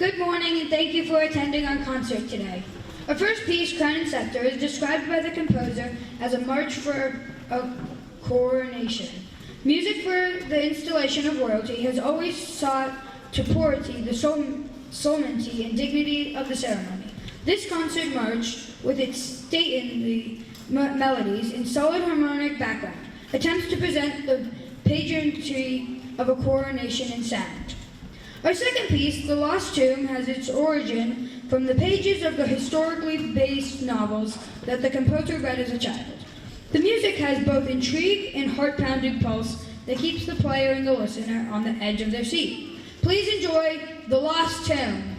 Good morning and thank you for attending our concert today. Our first piece, Crown and Scepter, is described by the composer as a march for a coronation. Music for the installation of royalty has always sought to purity the solemnity and dignity of the ceremony. This concert march, with its stately melodies and solid harmonic background, attempts to present the pageantry of a coronation in sound. Our second piece, The Lost Tomb, has its origin from the pages of the historically based novels that the composer read as a child. The music has both intrigue and heart-pounding pulse that keeps the player and the listener on the edge of their seat. Please enjoy The Lost Tomb.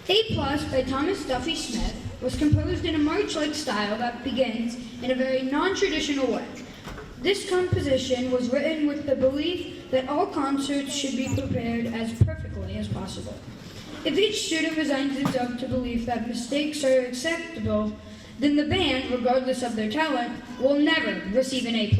A+ by Thomas Duffy Smith was composed in a march-like style that begins in a very non-traditional way. This composition was written with the belief that all concerts should be prepared as perfectly as possible. If each student resigns himself to belief that mistakes are acceptable, then the band, regardless of their talent, will never receive an A+.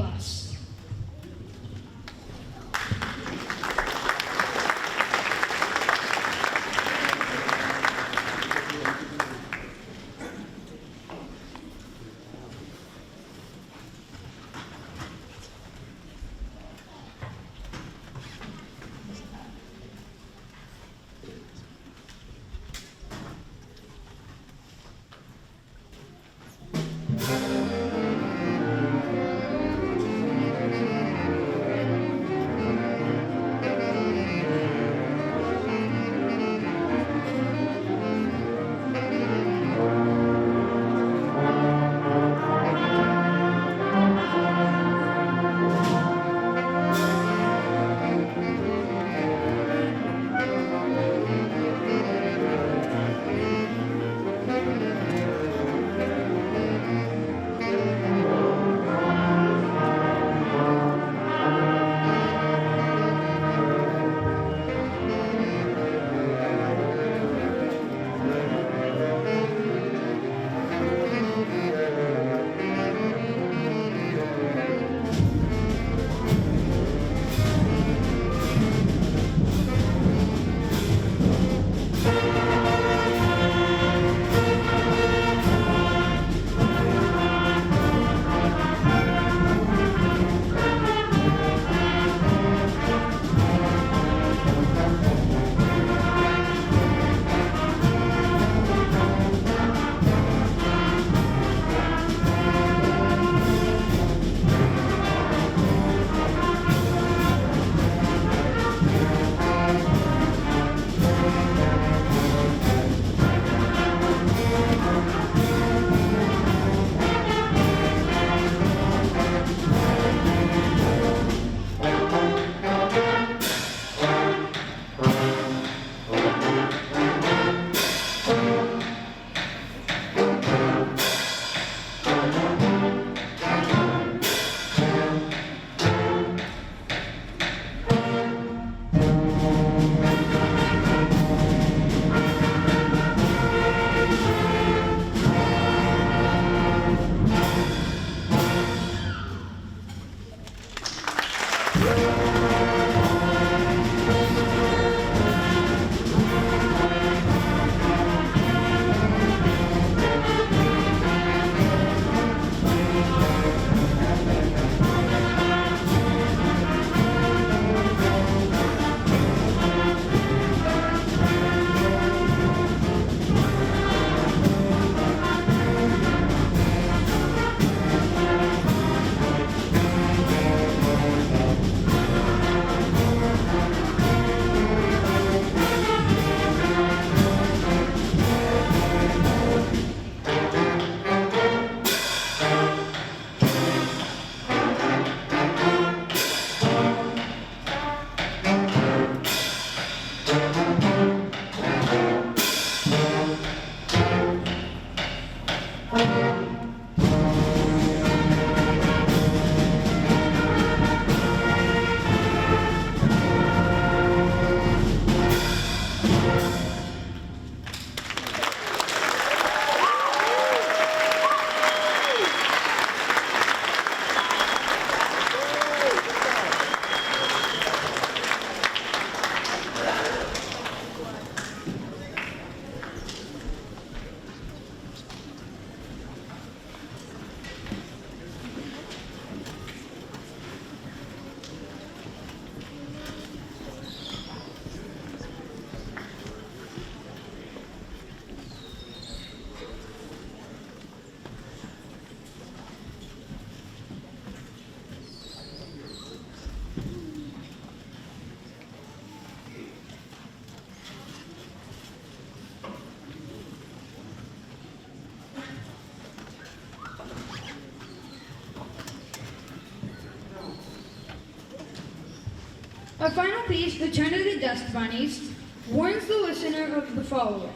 Our final piece, Return of the Dust Bunnies, warns the listener of the following.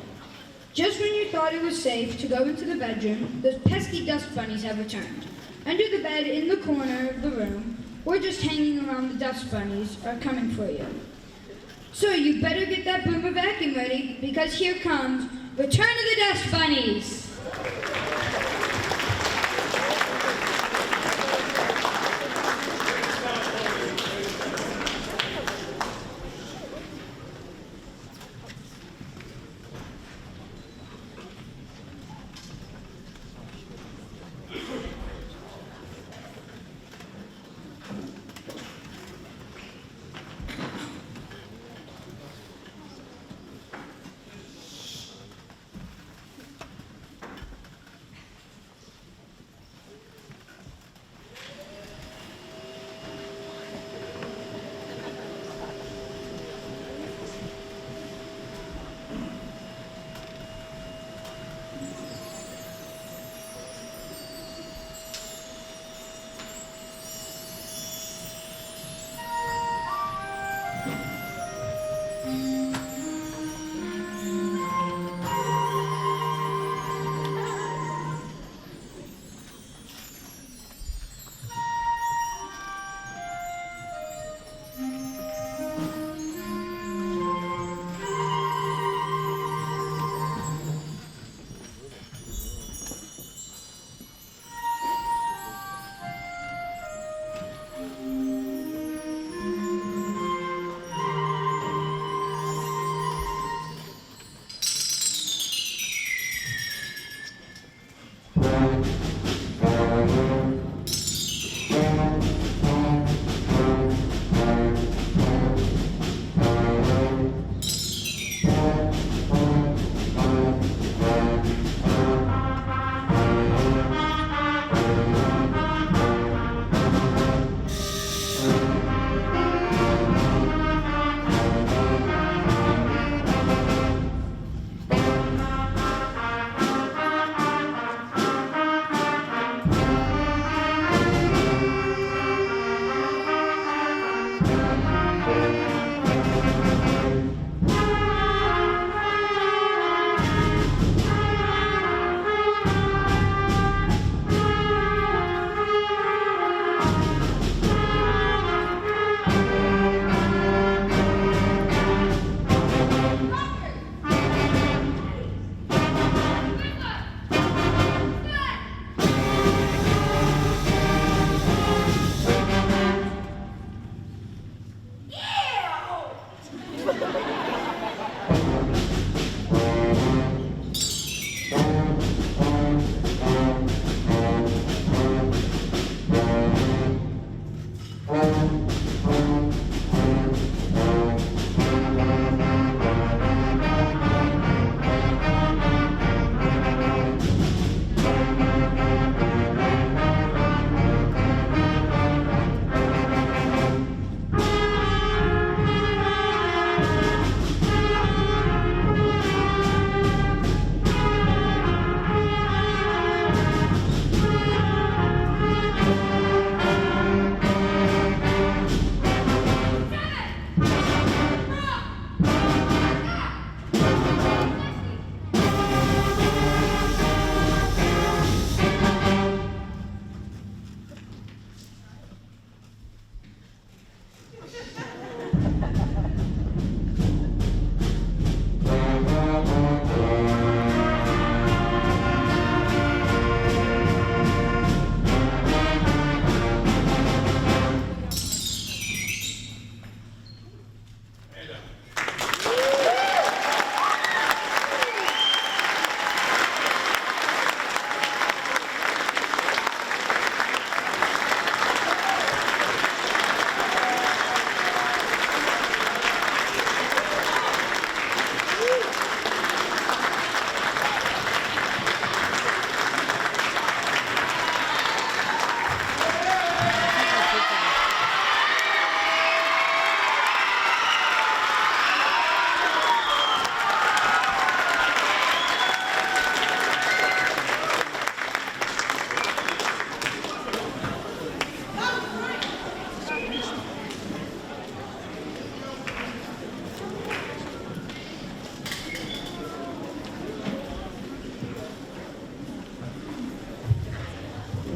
Just when you thought it was safe to go into the bedroom, those pesky dust bunnies have returned. Under the bed, in the corner of the room, or just hanging around, the dust bunnies are coming for you. So you better get that boomer vacuum ready, because here comes Return of the Dust Bunnies!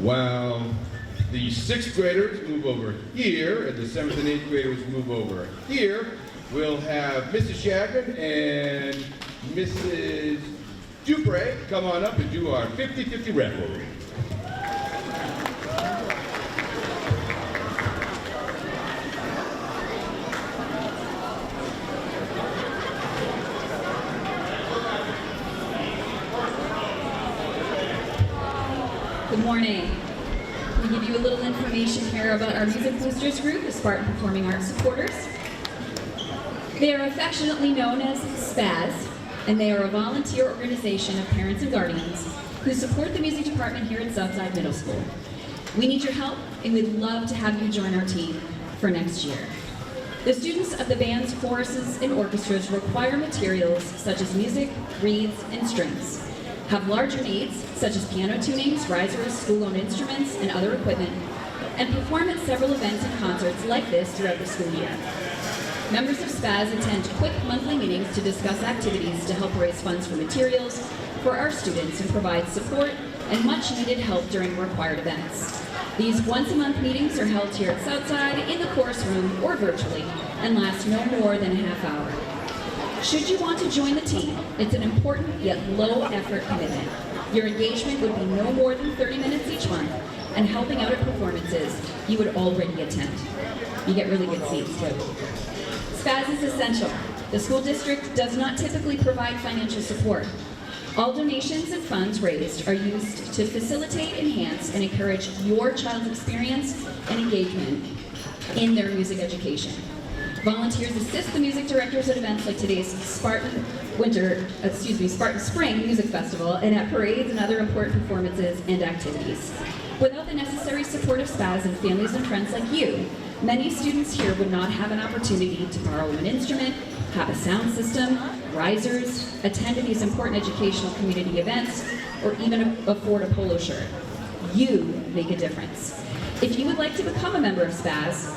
while the 6th graders move over here and the 7th and 8th graders move over here, we'll have Mrs. Chagrin and Mrs. Dupre come on up and do our 50-50 raffle. Good morning. We give you a little information here about our music boosters group, the Spartan Performing Arts Supporters. They are affectionately known as SPAS, and they are a volunteer organization of parents and guardians who support the music department here at Southside Middle School. We need your help, and we'd love to have you join our team for next year. The students of the bands, choruses, and orchestras require materials such as music, reeds, and strings, have larger needs, such as piano tunings, risers, school-owned instruments, and other equipment, and perform at several events and concerts like this throughout the school year. Members of SPAS attend quick monthly meetings to discuss activities to help raise funds for materials for our students and provide support and much-needed help during required events. These once-a-month meetings are held here at Southside, in the chorus room, or virtually, and last no more than a half hour. Should you want to join the team, it's an important yet low-effort commitment. Your engagement would be no more than 30 minutes each month, and helping out at performances you would already attend. You get really good seats, too. SPAS is essential. The school district does not typically provide financial support. All donations and funds raised are used to facilitate, enhance, and encourage your child's experience and engagement in their music education. Volunteers assist the music directors at events like today's Spartan Spring Music Festival and at parades and other important performances and activities. Without the necessary support of SPAS and families and friends like you, many students here would not have an opportunity to borrow an instrument, have a sound system, risers, attend these important educational community events, or even afford a polo shirt. You make a difference. If you would like to become a member of SPAS,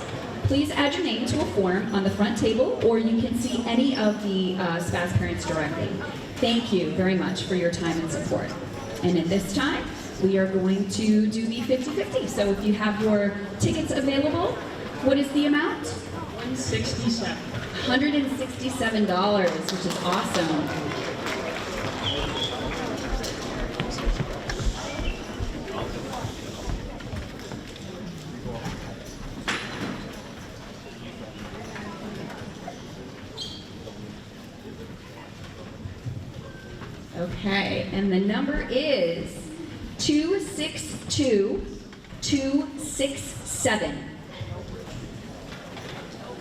please add your name to a form on the front table, or you can see any of the SPAS parents directly. Thank you very much for your time and support. And at this time, we are going to do the 50-50. So if you have your tickets available, what is the amount? $167. $167, which is awesome. Okay, and the number is 262-267.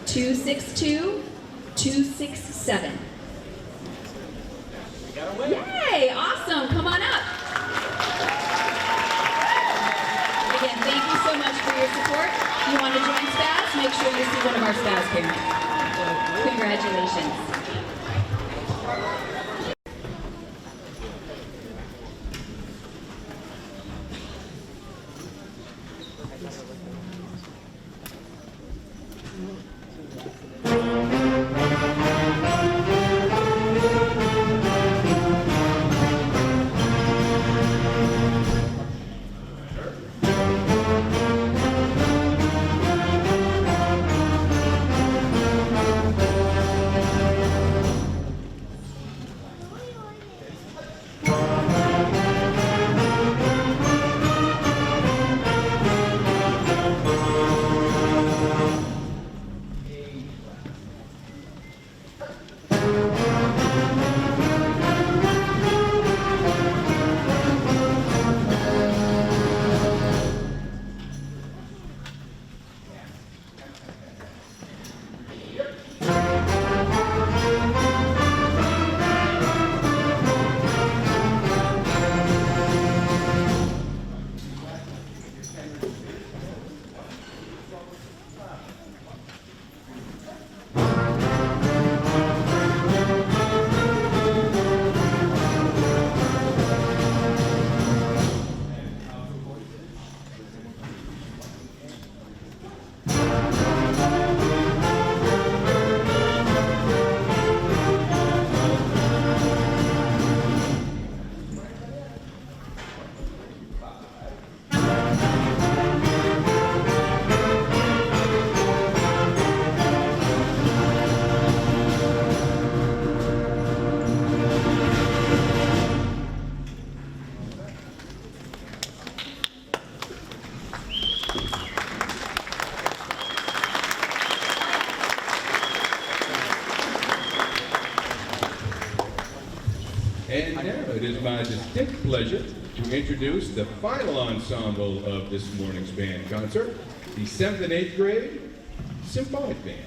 262-267. Yay, awesome, come on up. Again, thank you so much for your support. If you want to join SPAS, make sure you see one of our SPAS parents. Congratulations. my distinct pleasure to introduce the final ensemble of this morning's band concert, the 7th and 8th grade Symphonic Band.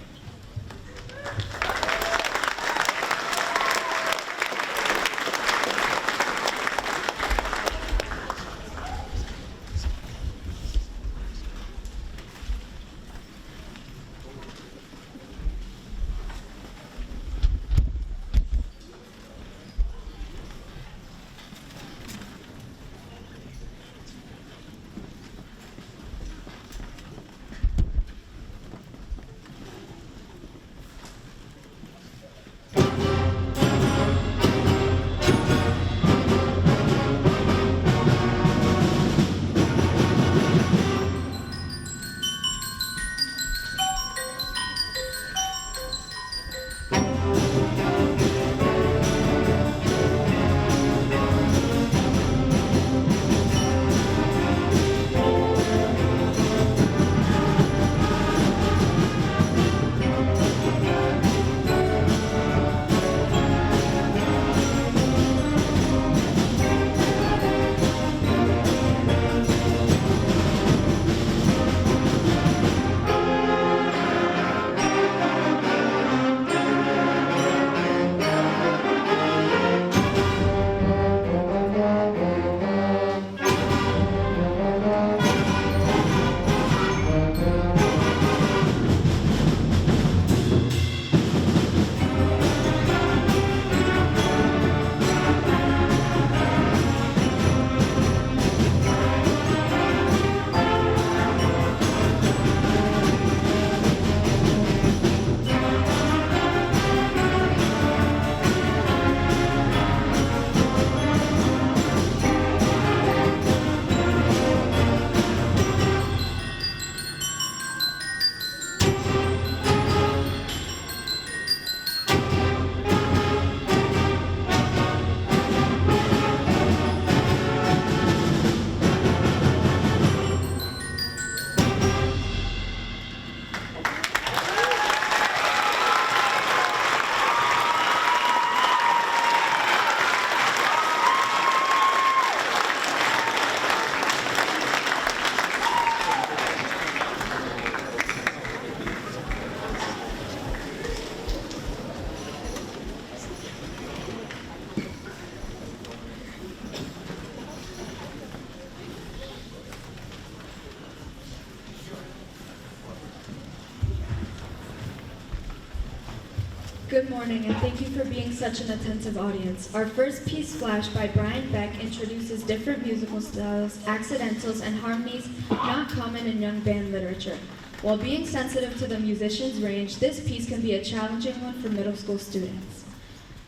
Good morning, and thank you for being such an attentive audience. Our first piece, Flash, by Brian Beck, introduces different musical styles, accidentals, and harmonies not common in young band literature. While being sensitive to the musician's range, this piece can be a challenging one for middle school students.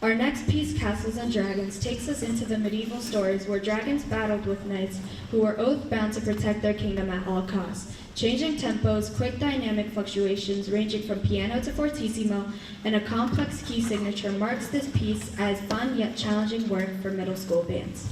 Our next piece, Castles and Dragons, takes us into the medieval stories where dragons battled with knights who were oath-bound to protect their kingdom at all costs. Changing tempos, quick dynamic fluctuations ranging from piano to fortissimo, and a complex key signature marks this piece as fun yet challenging work for middle school bands.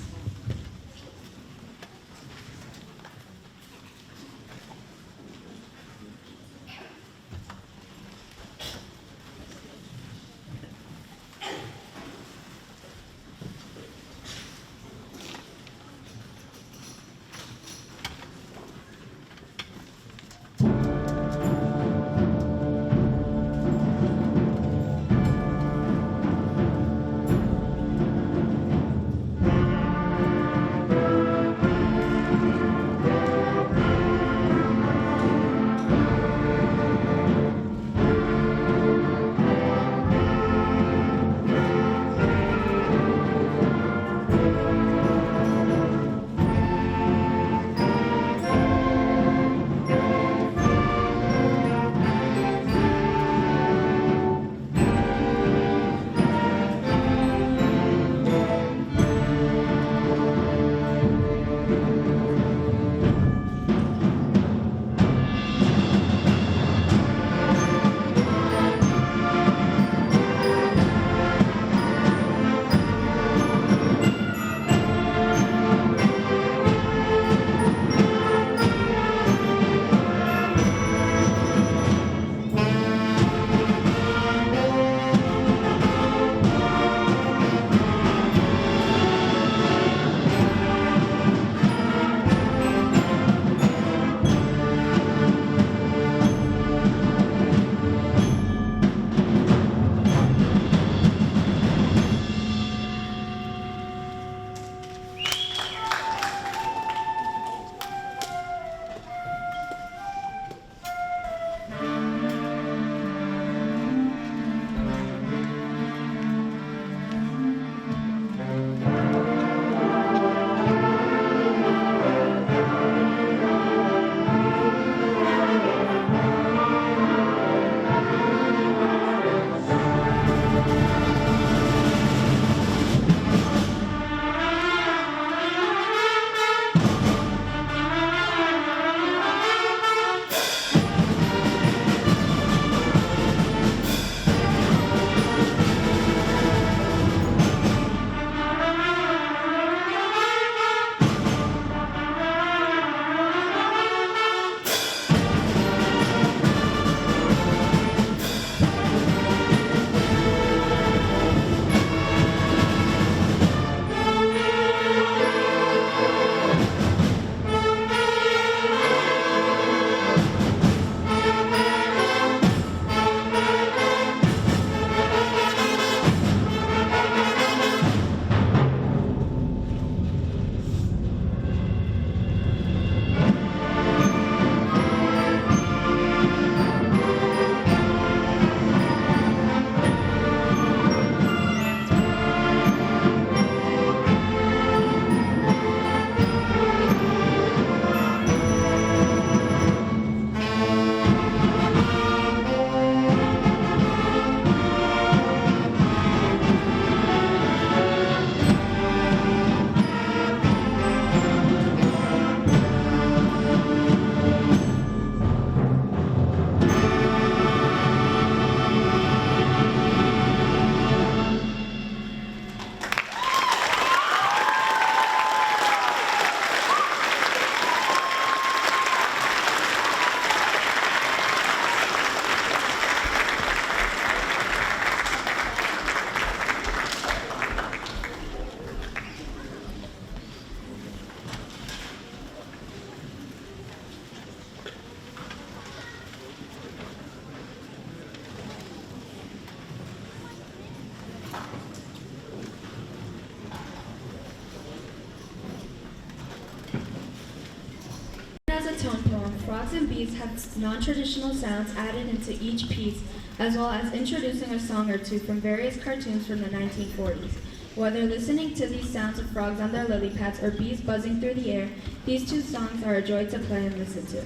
piece have non-traditional sounds added into each piece, as well as introducing a song or two from various cartoons from the 1940s. Whether listening to these sounds of frogs on their lily pads or bees buzzing through the air, these two songs are a joy to play and listen to.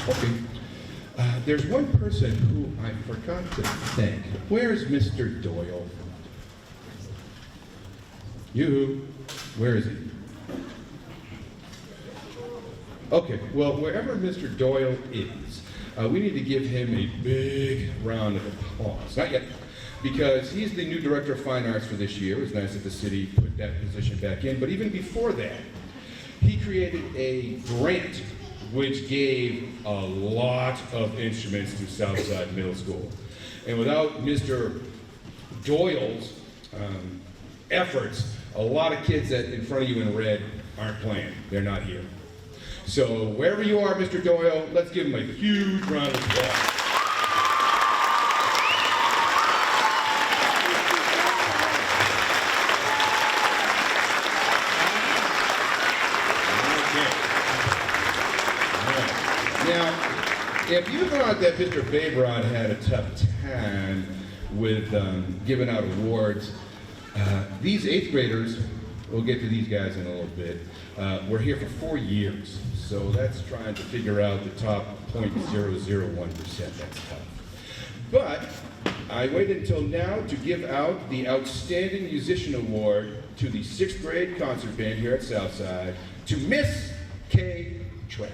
Okay. There's one person who I forgot to thank. Where's Mr. Doyle? Yoo-hoo. Where is he? Okay, well, wherever Mr. Doyle is, we need to give him a big round of applause. Not yet, because he's the new Director of Fine Arts for this year. It was nice that the city put that position back in, but even before that, he created a grant which gave a lot of instruments to Southside Middle School. And without Mr. Doyle's efforts, a lot of kids that in front of you in red aren't playing. They're not here. So wherever you are, Mr. Doyle, let's give him a huge round of applause. Now, if you thought that Mr. Babrod had a tough time with giving out awards, these 8th graders, we'll get to these guys in a little bit, were here for 4 years. So that's trying to figure out the top 0.001%. That's tough. But I waited until now to give out the Outstanding Musician Award to the 6th grade concert band here at Southside to Miss Kay Trapp.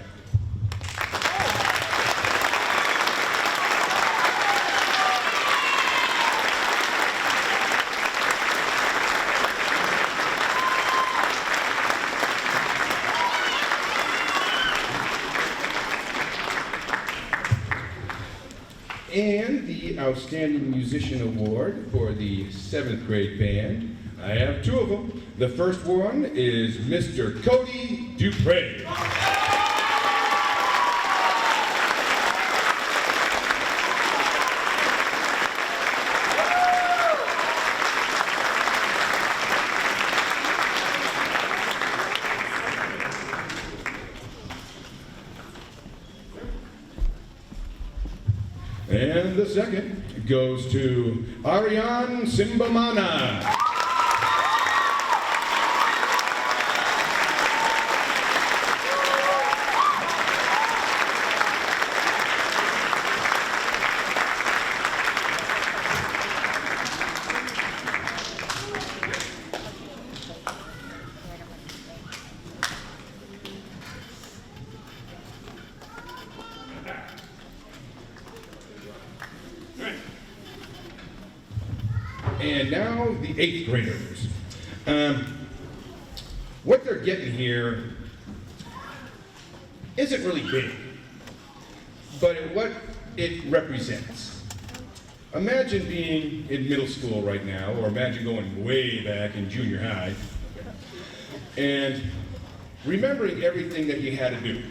And the Outstanding Musician Award for the 7th grade band. I have 2 of them. The first one is Mr. Cody Dupre. And the second goes to Ariane Simbamana. And now the 8th graders. What they're getting here isn't really big, but what it represents. Imagine being in middle school right now, or imagine going way back in junior high, and remembering everything that you had to do,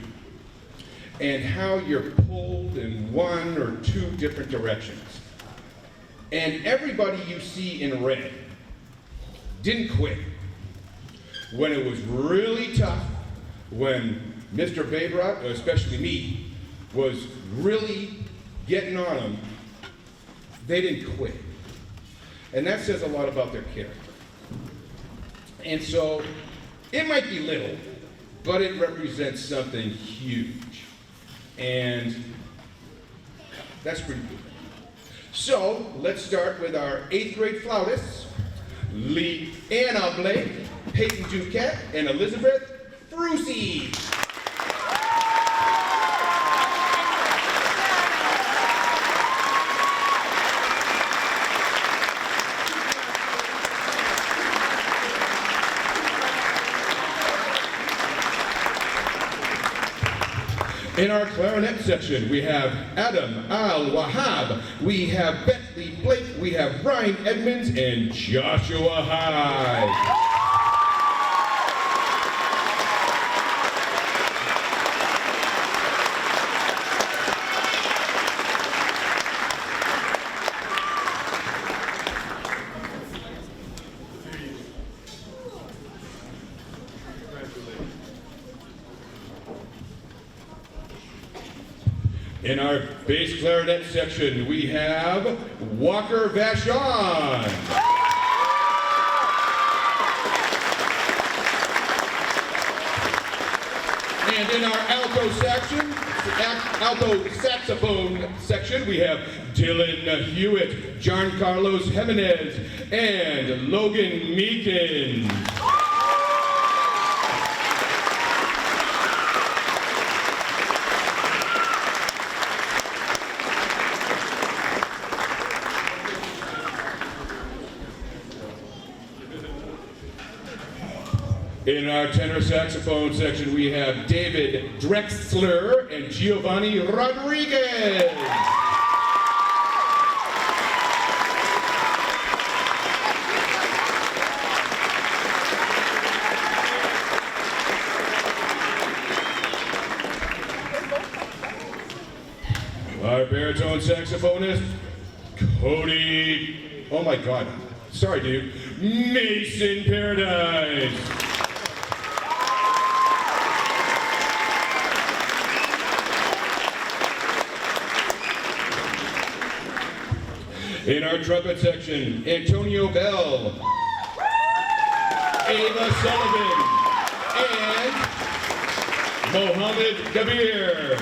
and how you're pulled in 1 or 2 different directions. And everybody you see in red didn't quit. When it was really tough, when Mr. Babrod, especially me, was really getting on them, they didn't quit. And that says a lot about their character. And so, it might be little, but it represents something huge. And that's pretty good. So, let's start with our 8th grade flautists, Leanna Blake, Peyton Duquette, and Elizabeth Frucy. In our clarinet section, we have Adam Al-Wahab, we have Bentley Blake, we have Brian Edmonds, and Joshua Hyde. In our bass clarinet section, we have Walker Vachon. And in our alto saxophone section, we have Dylan Hewitt, Giancarlos Jimenez, and Logan Meakin. In our tenor saxophone section, we have David Drexler and Giovanni Rodriguez. Our baritone saxophonist, Cody, oh my God, sorry dude, Mason Paradise. In our trumpet section, Antonio Bell, Ava Sullivan, and Mohammed Kabir.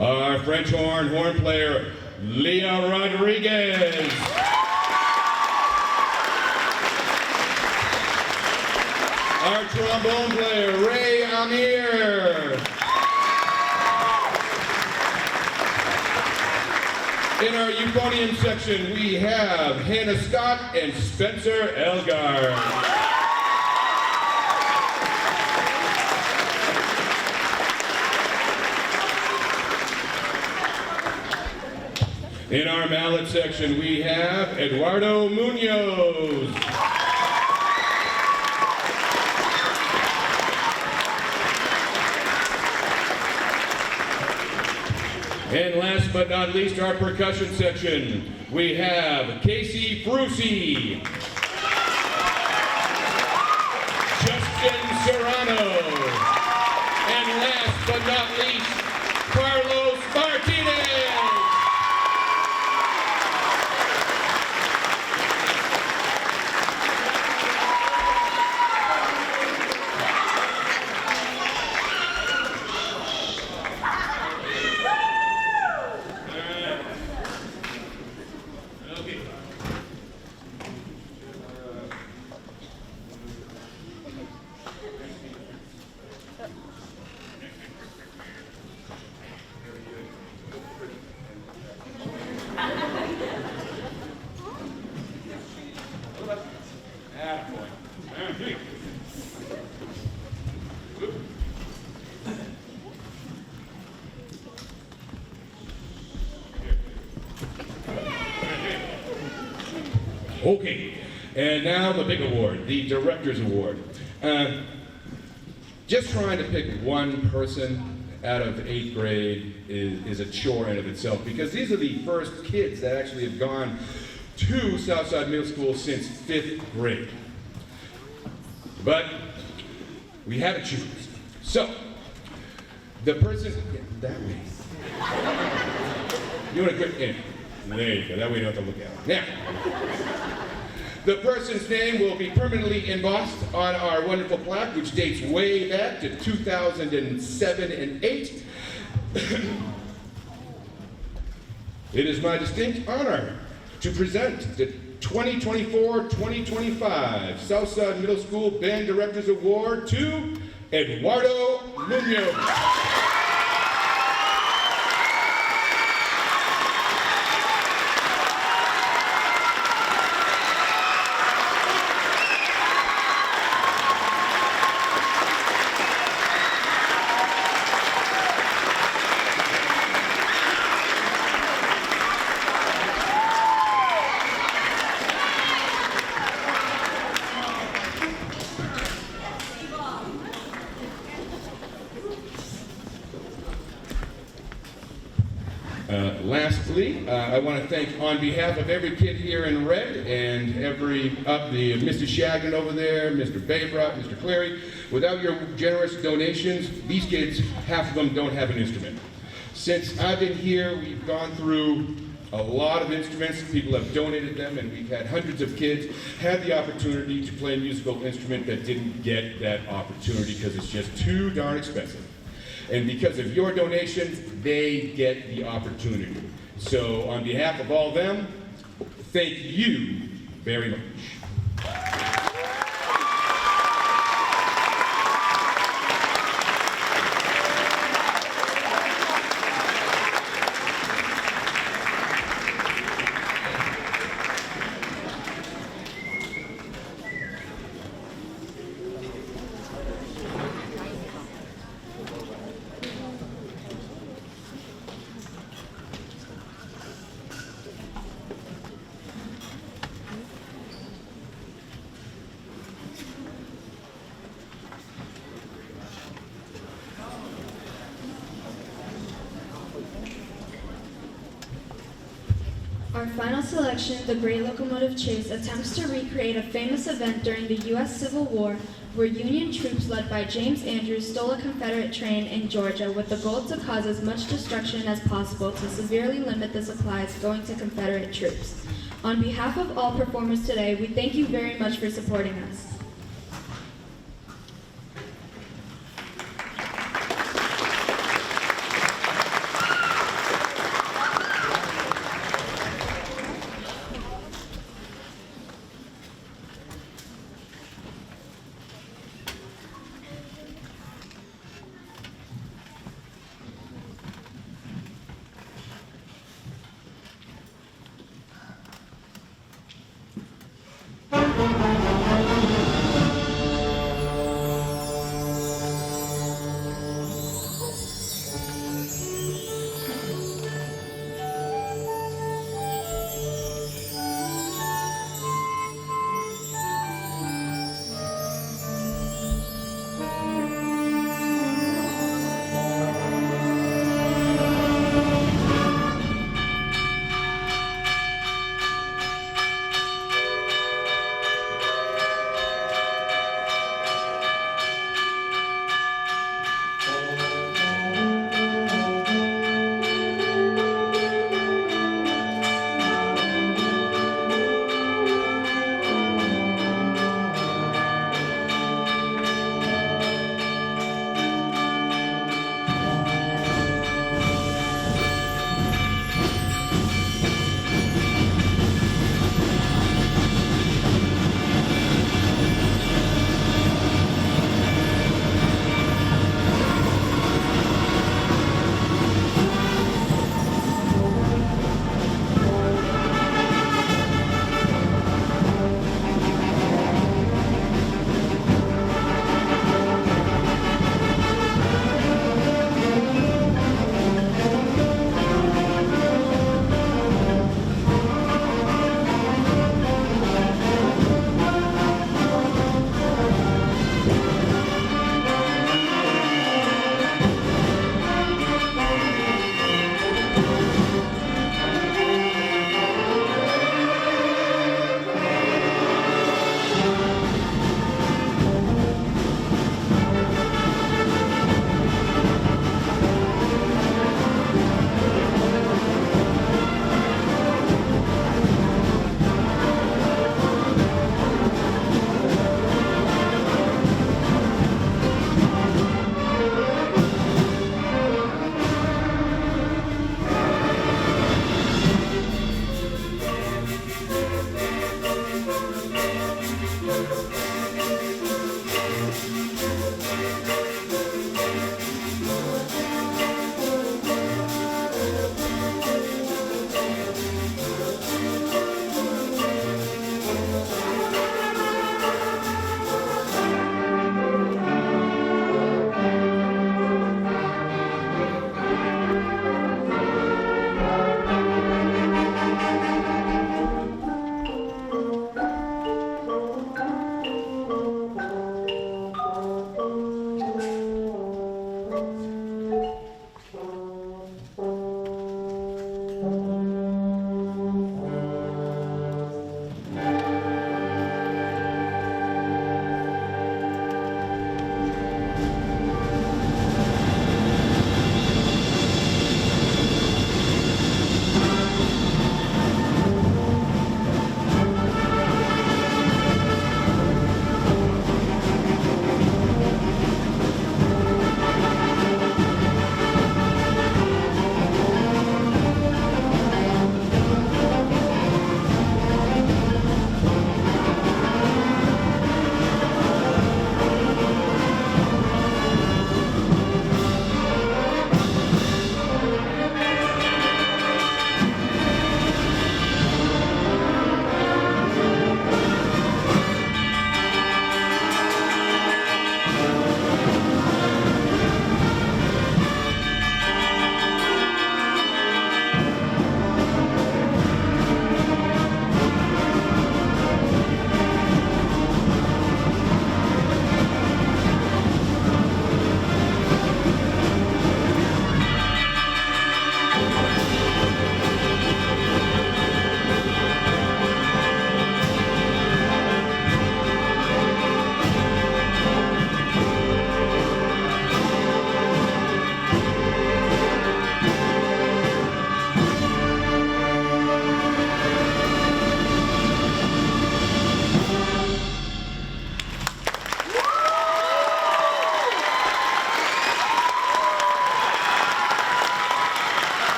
Our French horn player, Leah Rodriguez. Our trombone player, Ray Amir. In our euphonium section, we have Hannah Scott and Spencer Elgar. In our mallet section, we have Eduardo Munoz. And last but not least, our percussion section, we have Casey Frusi, Justin Serrano, and last but not least, Carlos Martinez. Okay, and now the big award, the Director's Award. Just trying to pick one person out of 8th grade is a chore in of itself, because these are the first kids that actually have gone to Southside Middle School since 5th grade. But we had to choose. So, the person, that way. You want to quit? Yeah. There you go, that way you don't have to look at it. Now, the person's name will be permanently embossed on our wonderful plaque, which dates way back to 2007 and 8. It is my distinct honor to present the 2024-2025 Southside Middle School Band Directors Award to Eduardo Munoz. Lastly, I want to thank, on behalf of every kid here in red and Mr. Shagnon over there, Mr. Baybrock, Mr. Clary, without your generous donations, these kids, half of them don't have an instrument. Since I've been here, we've gone through a lot of instruments. People have donated them, and we've had hundreds of kids have the opportunity to play a musical instrument that didn't get that opportunity because it's just too darn expensive. And because of your donation, they get the opportunity. So on behalf of all of them, thank you very much. Our final selection, The Great Locomotive Chase, attempts to recreate a famous event during the U.S. Civil War where Union troops led by James Andrews stole a Confederate train in Georgia with the goal to cause as much destruction as possible to severely limit the supplies going to Confederate troops. On behalf of all performers today, we thank you very much for supporting us.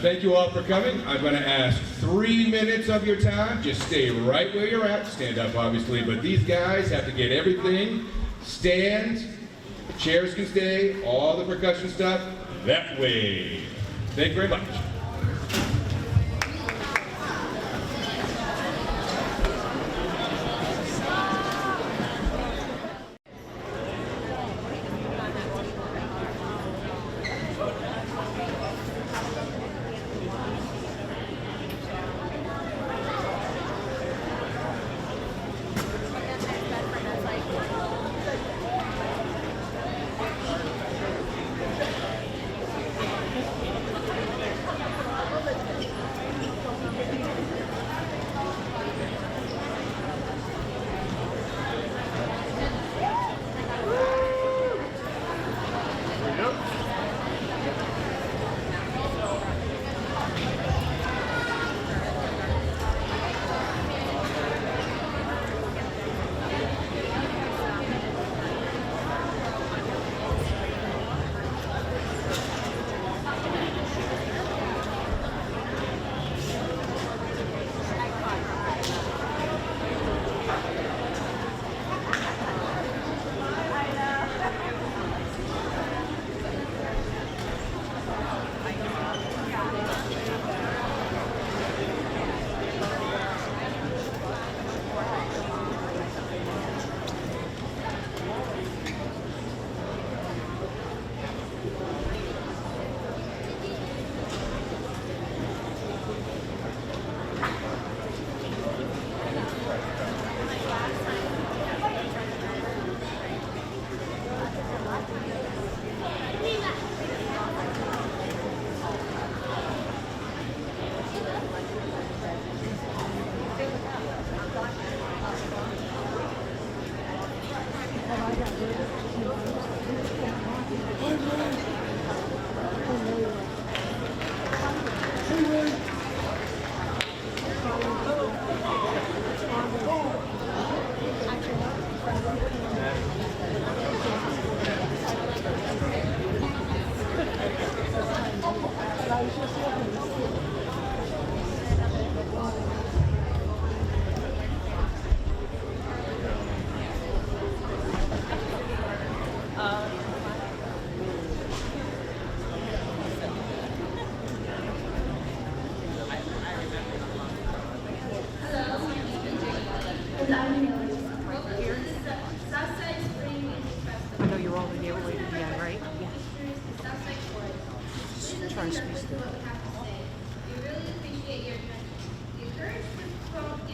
Thank you all for coming. I'm going to ask 3 minutes of your time. Just stay right where you're at. Stand up, obviously, but these guys have to get everything. Stand. Chairs can stay. All the percussion stuff that way. Thank you very much. Southside Spring Music Festival. I know you're all in the way to the end, right? Yeah. Southside Chorus. This is Trying to what squeeze we have to say. We really appreciate your attention. We encourage the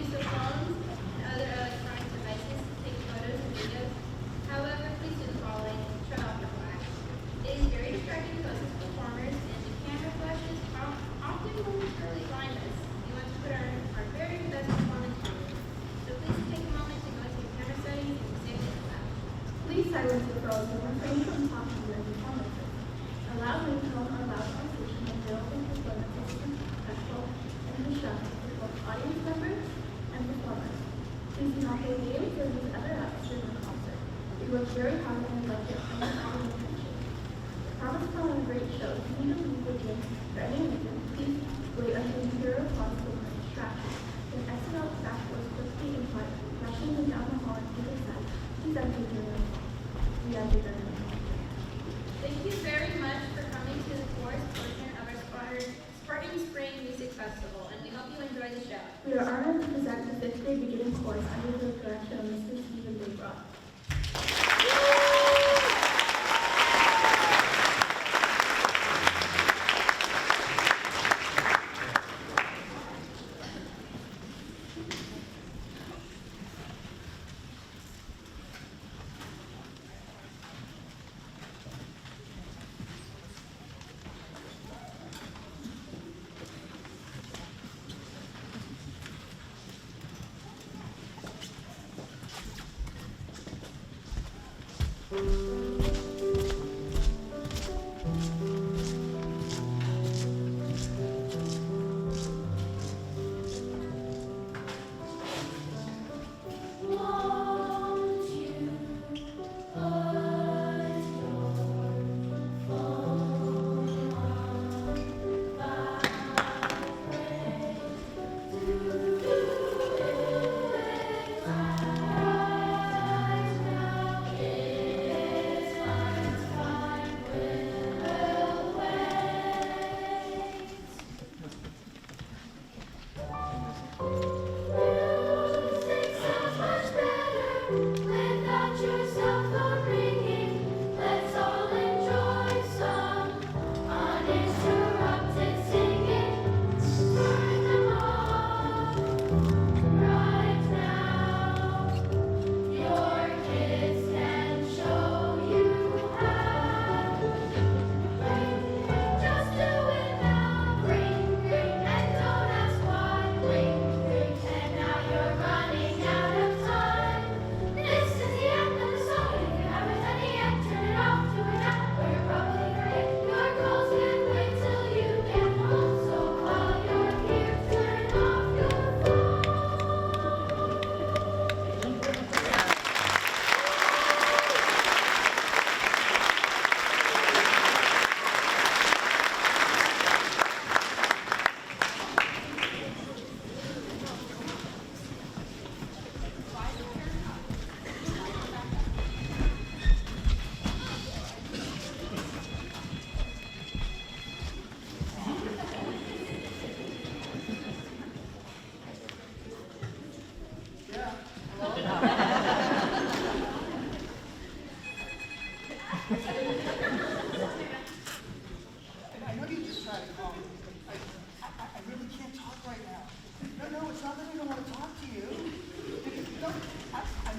use of phones and other electronic devices to take photos and videos. However, please do the following. Shut off your flash. It is very distracting to us as performers, and the camera flashes often momentarily blind us. We want to put our very best performance forward. So please take a moment to go to your camera settings and save this flash. Please silence your phones and refrain from talking during performances. Allow ringtone or loud conversation and relevant performances to be respectful and constructive for both audience members and performers. Please do not play games or use other apps during the concert. We worked very hard and would like to extend all your attention. To promise to put on a great show, if you need to leave the gym for any reason, please wait until you hear a response to the distraction. Then exit out the back doors quickly and quietly, rushing them down the hall and to the side. Please enter the room. We enter the room. Thank you very much for coming to the chorus portion of our Spartan Spring Music Festival, and we hope you enjoy the show. We are honored to present the fifth grade beginning chorus under the direction of Mr. Stephen Baybrook.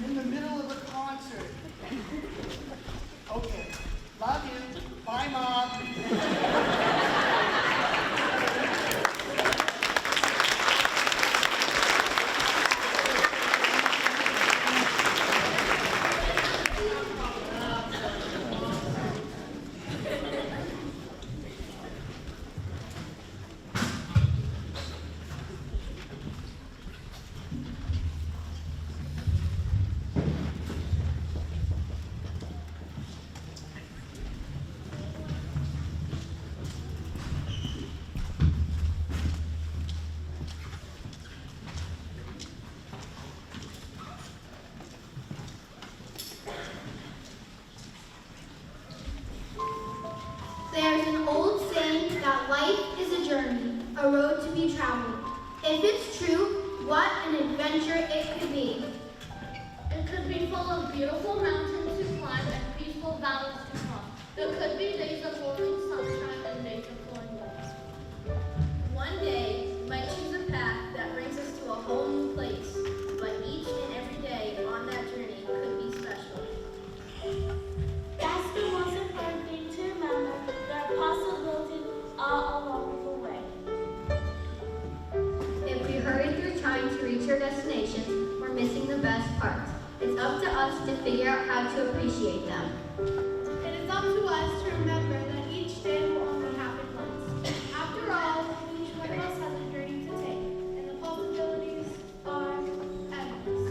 I'm in the middle of a concert. Okay. Love you. Bye, Mom. There's an old saying that life is a journey, a road to be traveled. If it's true, what an adventure it could be. It could be full of beautiful mountains to climb and peaceful valleys to cross. There could be days of glowing sunshine and days of flowing winds. One day, we might choose a path that brings us to a whole new place, but each and every day on that journey could be special. That's the most important thing to remember. There are possibilities all along the way. If we hurry through trying to reach our destinations, we're missing the best parts. It's up to us to figure out how to appreciate them. It is up to us to remember that each day will only happen once. After all, each one of us has a journey to take, and the possibilities are endless.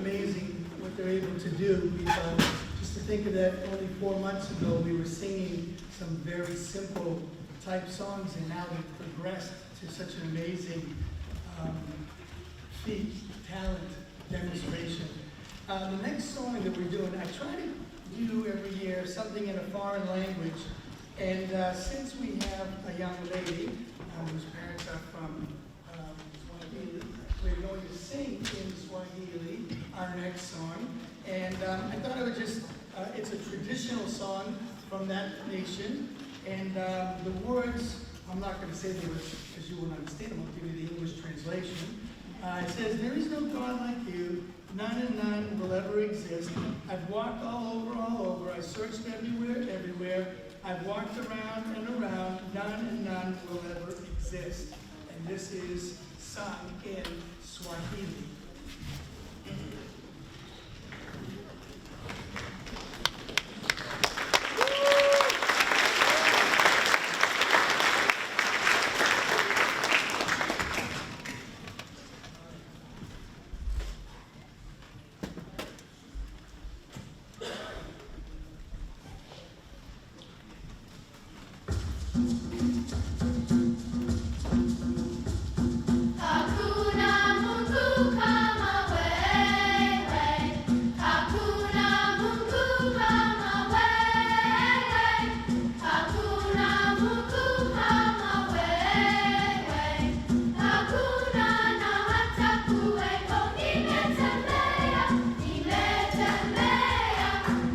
amazing what they're able to do, because just to think of that, only 4 months ago we were singing some very simple type songs, and now they've progressed to such an amazing feat, talent, demonstration. The next song that we're doing, I try to do every year something in a foreign language, and since we have a young lady whose parents are from Swahili, we're going to sing in Swahili our next song, and I thought I would just, it's a traditional song from that nation, and the words, I'm not going to say the words because you won't understand them, I'll give you the English translation. It says, there is no God like you, none and none will ever exist. I've walked all over, I searched everywhere. I've walked around and around, none and none will ever exist. And this is sung in Swahili. Hakuna Mungu kama wewe, hakuna Mungu kama wewe, hakuna Mungu kama wewe, hakuna na hata kuweko. Nimetembea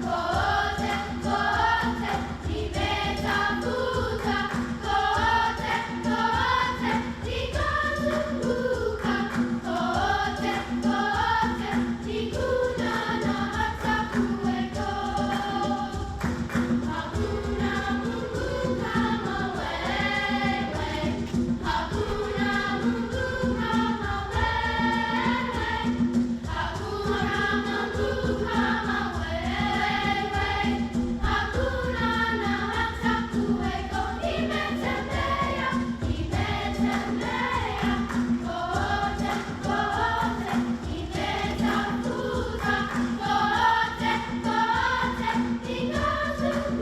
kote kote, nimetafuta kote kote, nikazunguka kote kote, nikuna na hata kuweko. Hakuna Mungu kama wewe, hakuna Mungu kama wewe, hakuna Mungu kama wewe, hakuna na hata kuweko. Nimetembea kote kote, nimetafuta kote kote, nikazunguka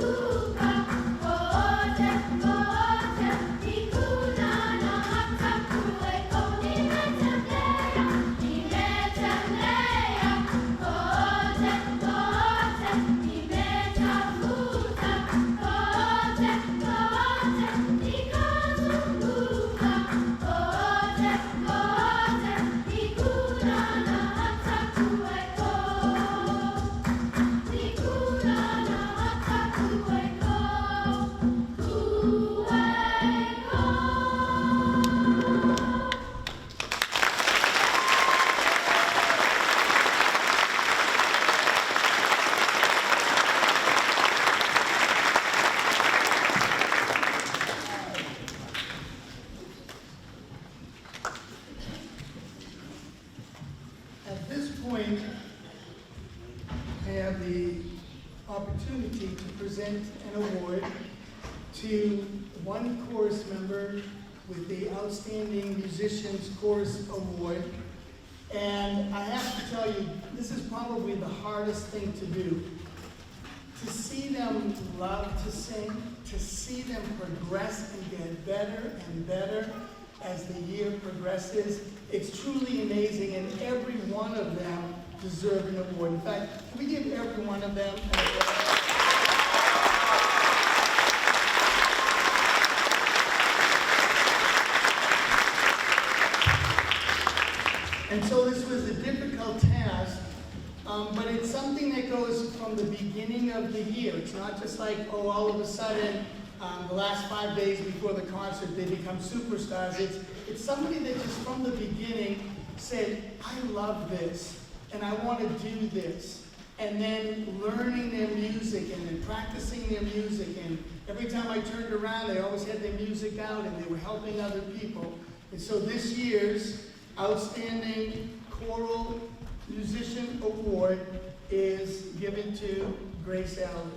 kote kote, nikuna na hata kuweko. Nimetembea kote kote, nimetafuta kote kote, nikazunguka kote kote, nikuna na hata kuweko. Nikuna na hata kuweko. At this point, I have the opportunity to present an award to one chorus member with the Outstanding Musicians Chorus Award. And I have to tell you, this is probably the hardest thing to do. To see them love to sing, to see them progress and get better and better as the year progresses, it's truly amazing, and every one of them deserve an award. In fact, can we give every one of them an award? And so this was a difficult task, but it's something that goes from the beginning of the year. It's not just like, oh, all of a sudden, the last 5 days before the concert, they become superstars. It's somebody that just from the beginning said, I love this, and I want to do this. And then learning their music, and then practicing their music. And every time I turned around, they always had their music out, and they were helping other people. And so this year's Outstanding Choral Musician Award is given to Grace Allen.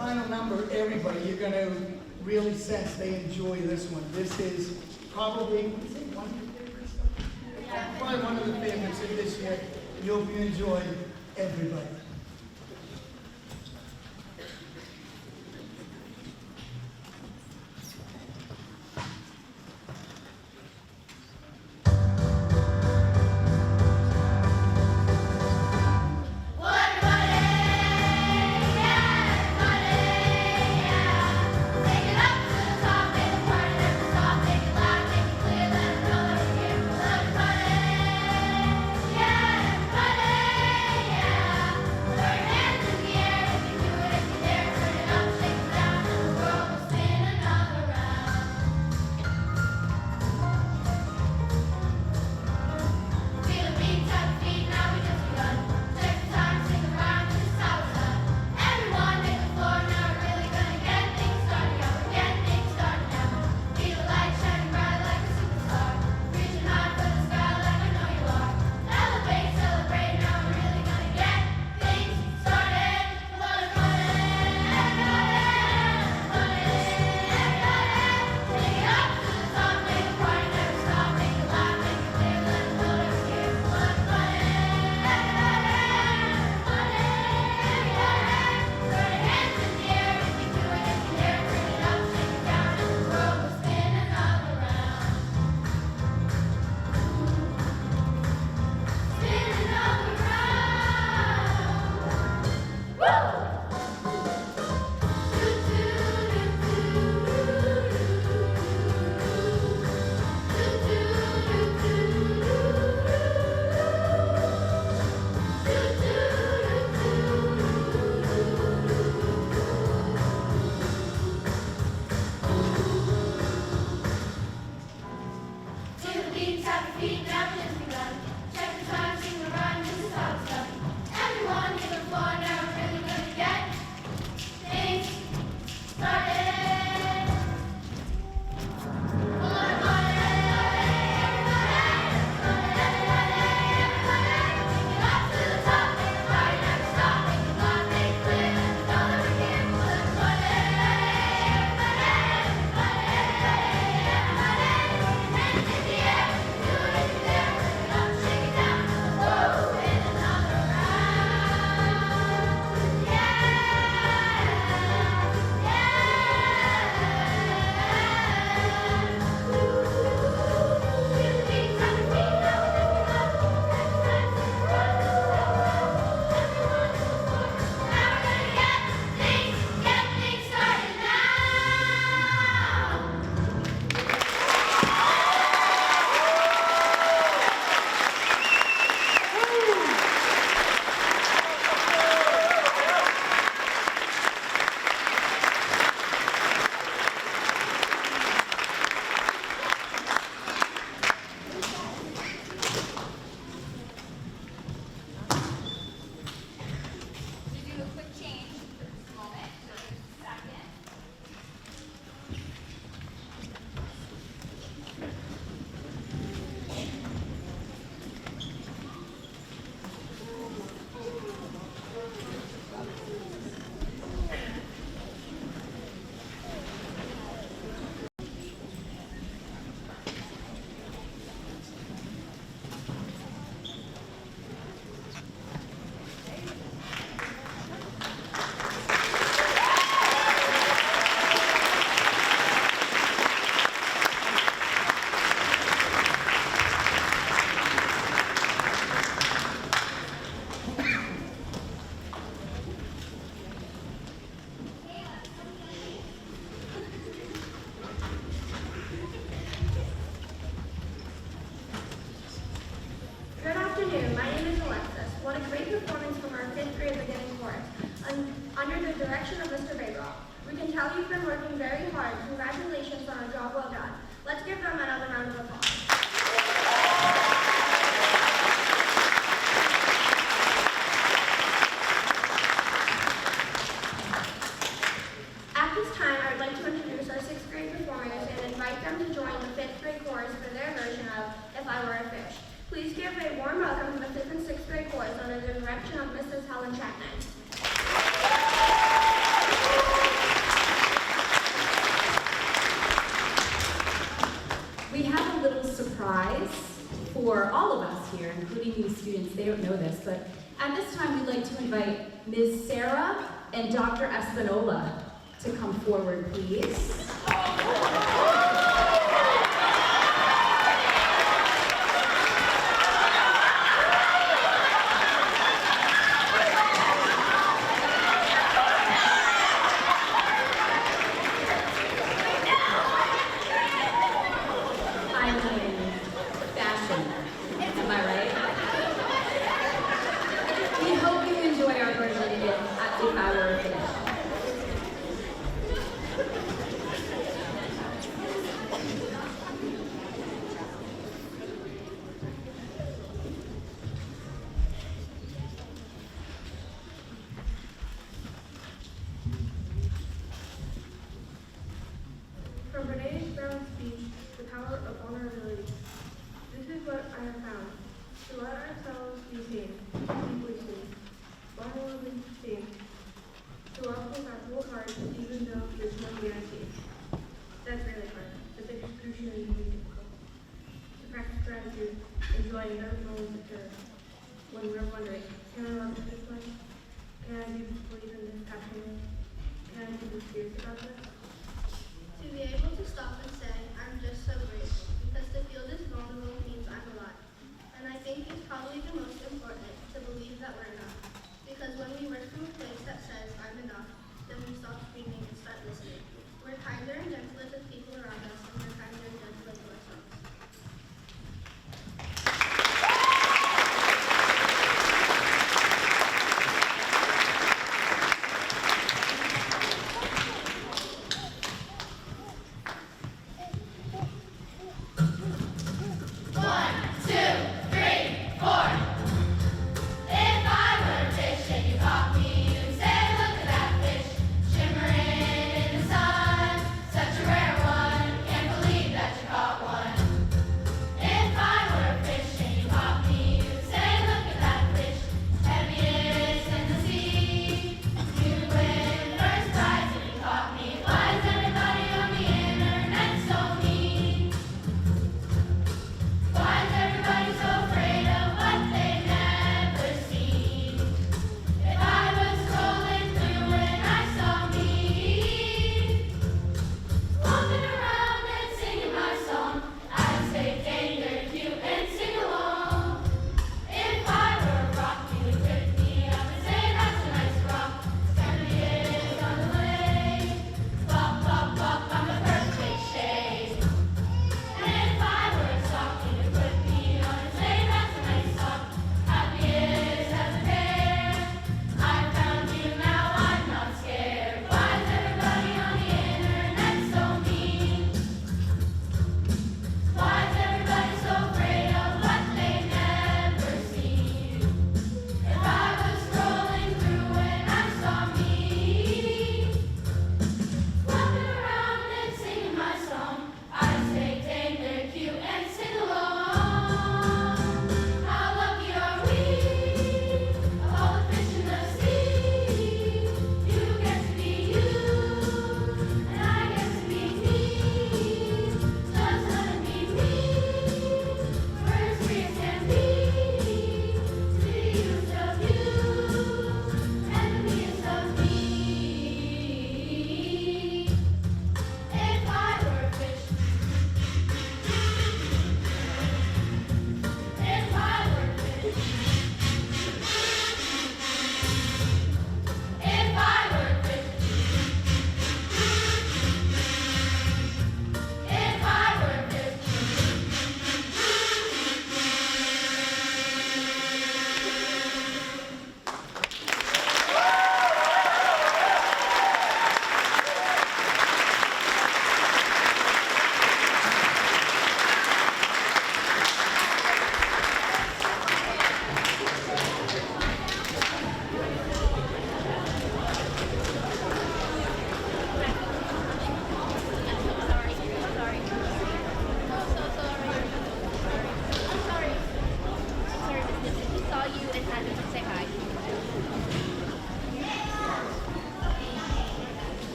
final number, everybody, you're going to really sense they enjoy this one. This is probably, what is it, one of your favorites? Probably one of the favorites of this year. We hope you enjoy everybody. direction of Mrs. Helen Chapman. here, including these students. They don't know this, but at this time we'd like to invite Ms. Sarah and Dr. Espinola to come forward, please. From Brene Brown's speech, The Power of Vulnerability. This is what I have found. To let ourselves be seen, deeply seen, vulnerably seen. To love with our whole heart, even though there's no guarantee. That's really hard. It's excruciatingly difficult. To practice gratitude, enjoying those moments of joy. When we're wondering, can I love this way? Can I do believe in this passion? Can I be serious about this? To be able to stop and say, I'm just so grateful, because to feel this vulnerable means I'm alive. And I think it's probably the most important to believe that we're enough. Because when we work from a place that says, I'm enough, then we stop screaming and start listening. We're kinder and gentler to people around us, and we're kinder and gentler to ourselves.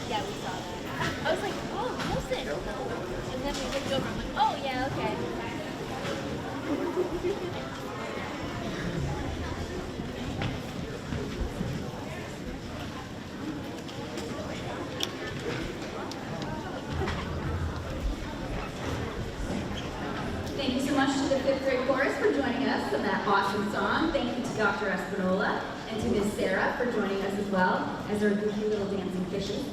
Yeah, we saw that. I was like, oh, awesome song. Thank you to Dr. Espinola and to Miss Sarah for joining us as well as our goofy little dancing fishes.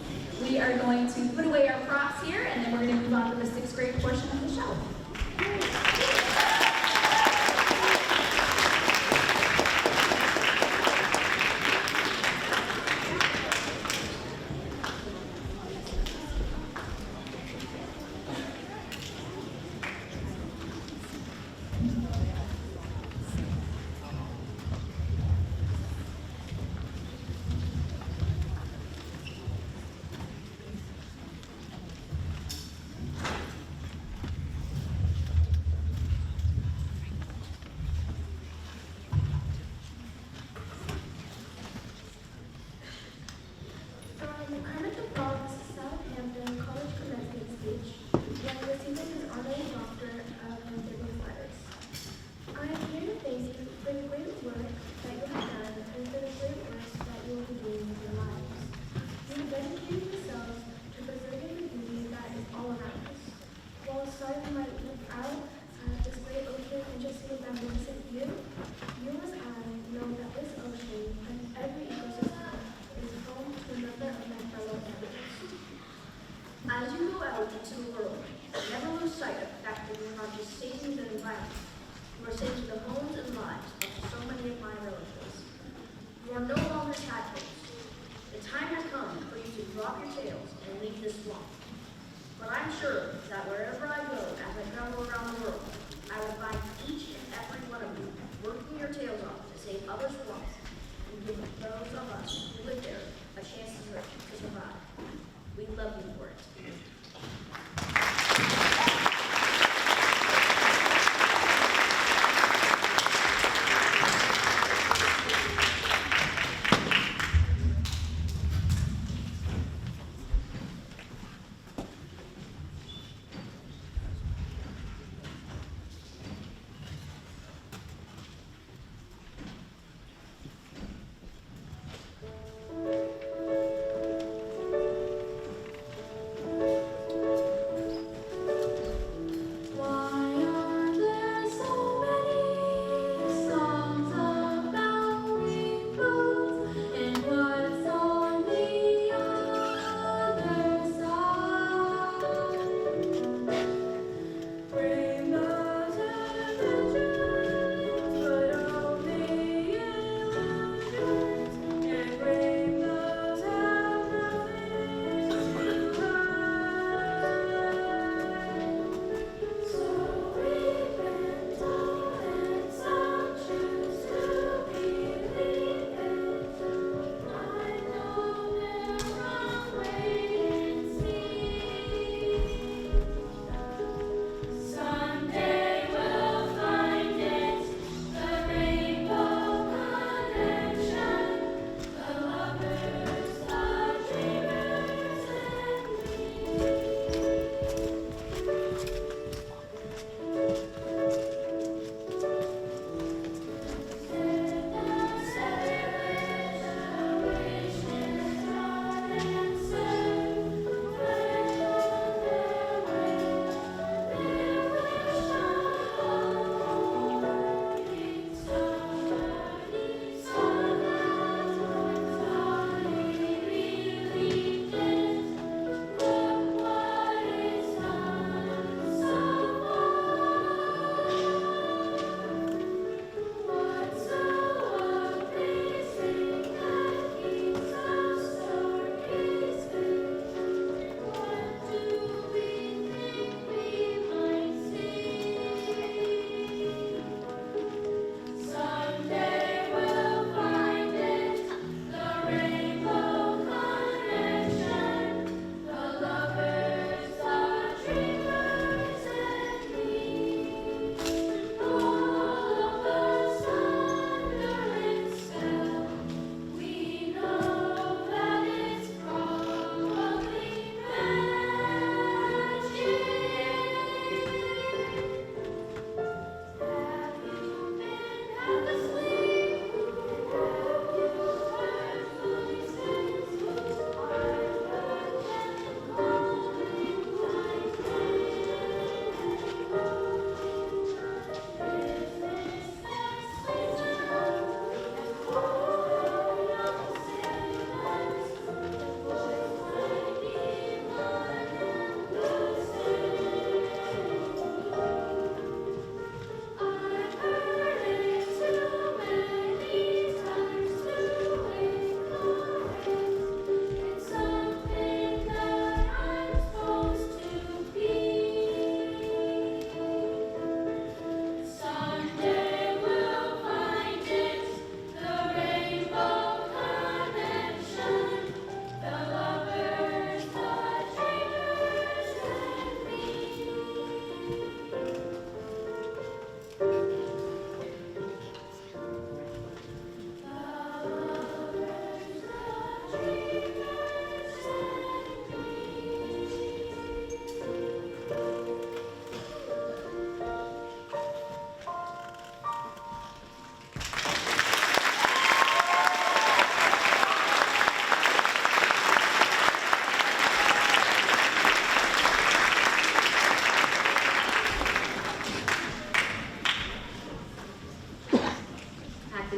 We are going to put away our props here, and then we're going to move on to the 6th grade portion of the show. From Kermit the Frog's Southampton College commencement speech, when receiving his honorary doctorate of Hampshire letters. I am here to thank you for the great work that you have done and for the great works that you will be doing with your lives. You have dedicated yourselves to preserving the beauty that is all around us. While some might look out at this great ocean and just see a magnificent view, you as I know that this ocean and every ecosystem is home to a number of my fellow animals. As you go out into the world, never lose sight of the fact that you are not just saving the environment, you are saving the homes and lives of so many of my relatives. You are no longer tadpoles. The time has come for you to drop your tails and leave this swamp. But I'm sure that wherever I go, as I travel around the world, I will find each and every one of you working your tails off to save other swamps and give those of us who live there a chance to survive. We love you for it.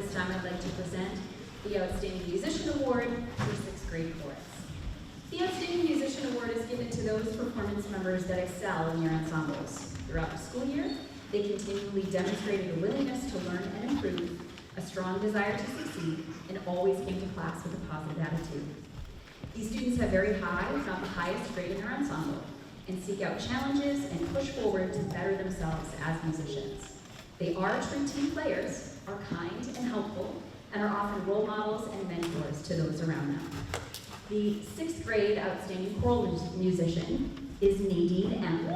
this time I'd like to present the Outstanding Musician Award for 6th grade chorus. The Outstanding Musician Award is given to those performance members that excel in their ensembles. Throughout the school year, they continually demonstrated a willingness to learn and improve, a strong desire to succeed, and always came to class with a positive attitude. These students have very high, if not the highest grade in their ensemble, and seek out challenges and push forward to better themselves as musicians. They are true team players, are kind and helpful, and are often role models and mentors to those around them. The 6th grade Outstanding Choral Musician is Nadine M.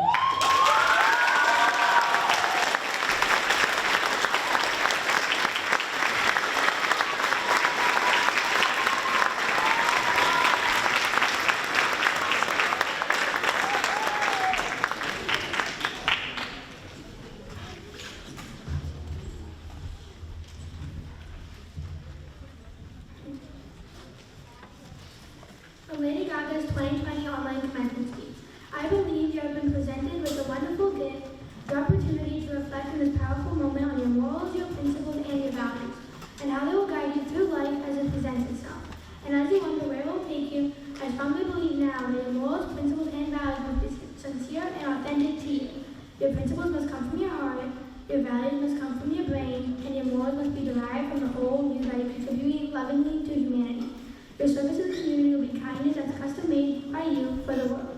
Lady Gaga's 2020 online commencement speech. I believe you have been presented with a wonderful gift, the opportunity to reflect on this powerful moment on your morals, your principles, and your values, and how they will guide you through life as it presents itself. And as you wonder where it will take you, I strongly believe now that your morals, principles, and values must be sincere and authentic to you. Your principles must come from your heart, your values must come from your brain, and your morals must be derived from the whole you that you contribute lovingly to humanity. Your service to the community will be kindness that's custom made by you for the world.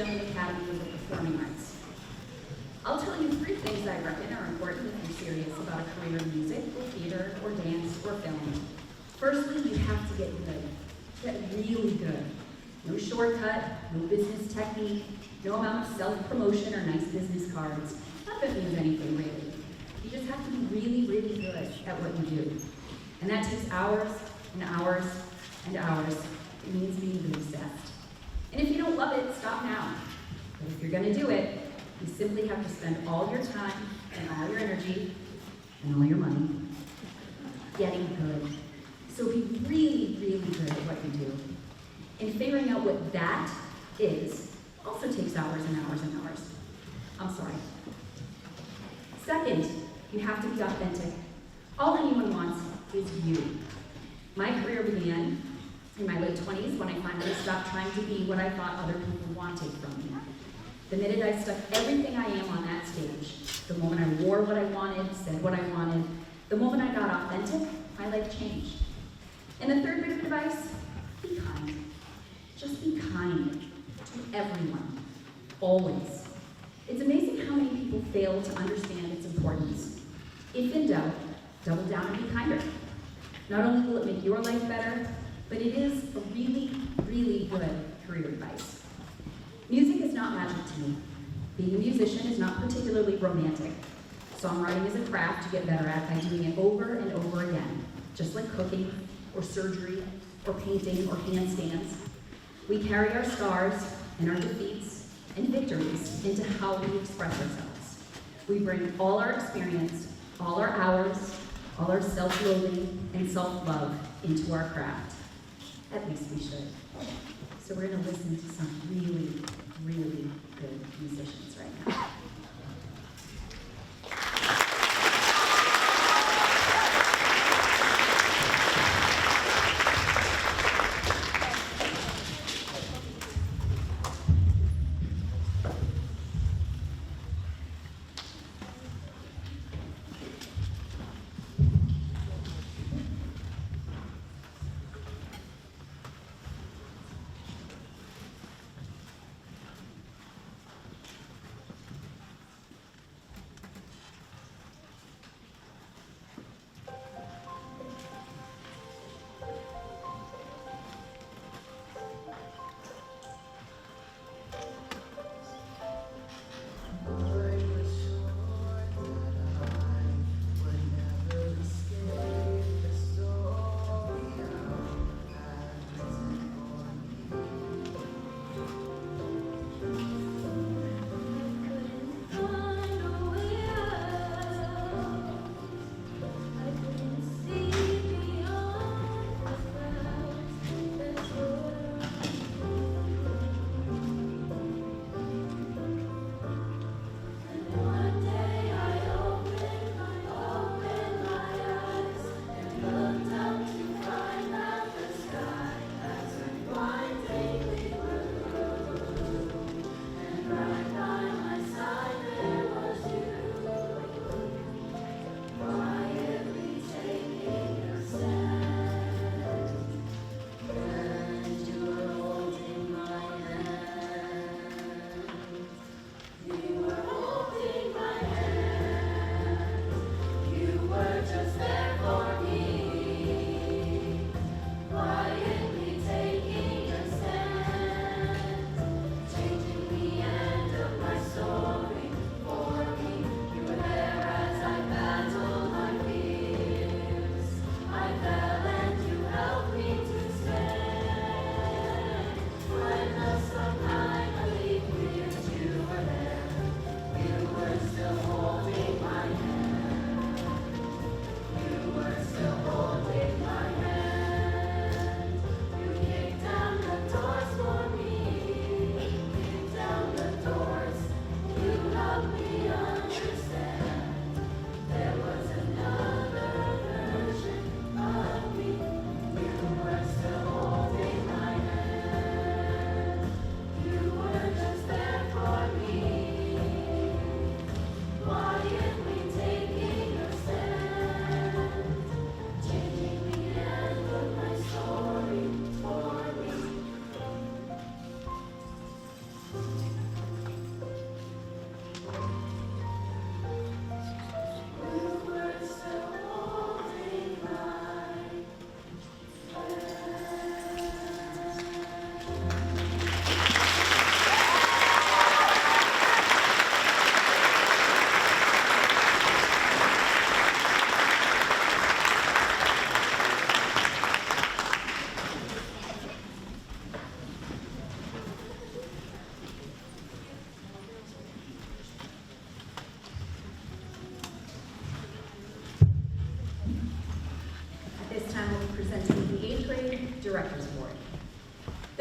Film Academy of the Performing Arts. I'll tell you 3 things I reckon are important if you're serious about a career in music, or theater, or dance, or film. Firstly, you have to get good. Get really good. No shortcut, no business technique, no amount of self-promotion or nice business cards. Not that it means anything, really. You just have to be really, really good at what you do. And that takes hours and hours and hours. It means being good obsessed. And if you don't love it, stop now. But if you're gonna do it, you simply have to spend all your time and all your energy and all your money getting good. So be really, really good at what you do. And figuring out what that is also takes hours and hours and hours. I'm sorry. Second, you have to be authentic. All anyone wants is you. My career began in my late 20s when I finally stopped trying to be what I thought other people wanted from me. The minute I stuck everything I am on that stage, the moment I wore what I wanted, said what I wanted, the moment I got authentic, my life changed. And the third bit of advice, be kind. Just be kind to everyone, always. It's amazing how many people fail to understand its importance. If in doubt, double down and be kinder. Not only will it make your life better, but it is a really, really good career advice. Music is not magic to me. Being a musician is not particularly romantic. Songwriting is a craft to get better at by doing it over and over again, just like cooking, or surgery, or painting, or handstands. We carry our scars and our defeats and victories into how we express ourselves. We bring all our experience, all our hours, all our self-loathing and self-love into our craft. At least we should. So we're going to listen to some really, really good musicians right now.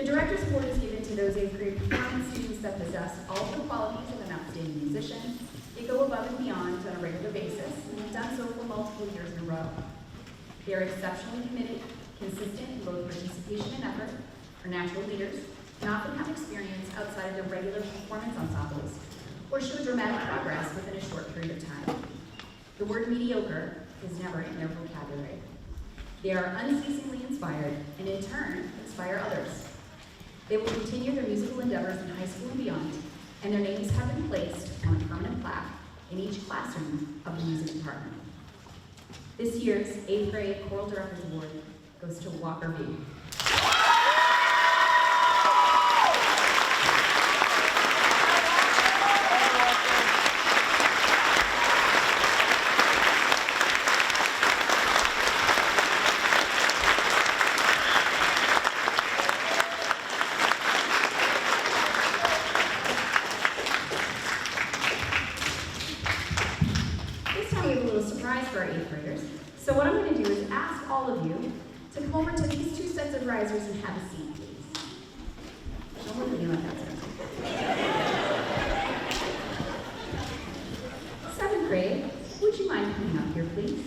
The Director's Award is given to those 8th grade performance students that possess all of the qualities of an outstanding musician. They go above and beyond on a regular basis, and have done so for multiple years in a row. They are exceptionally committed, consistent in both participation and effort, are natural leaders, and often have experience outside of their regular performance ensembles, or show dramatic progress within a short period of time. The word mediocre is never in their vocabulary. They are unceasingly inspired, and in turn, inspire others. They will continue their musical endeavors in high school and beyond, and their names have been placed on a permanent plaque in each classroom of the music department. This year's 8th grade Choral Directors Award goes to Walker V. This time we have a little surprise for our 8th graders. So what I'm going to do is ask all of you to come over to these 2 sets of risers and have a seat, please. Don't look at me like that, sir. 7th grade, would you mind coming up here, please?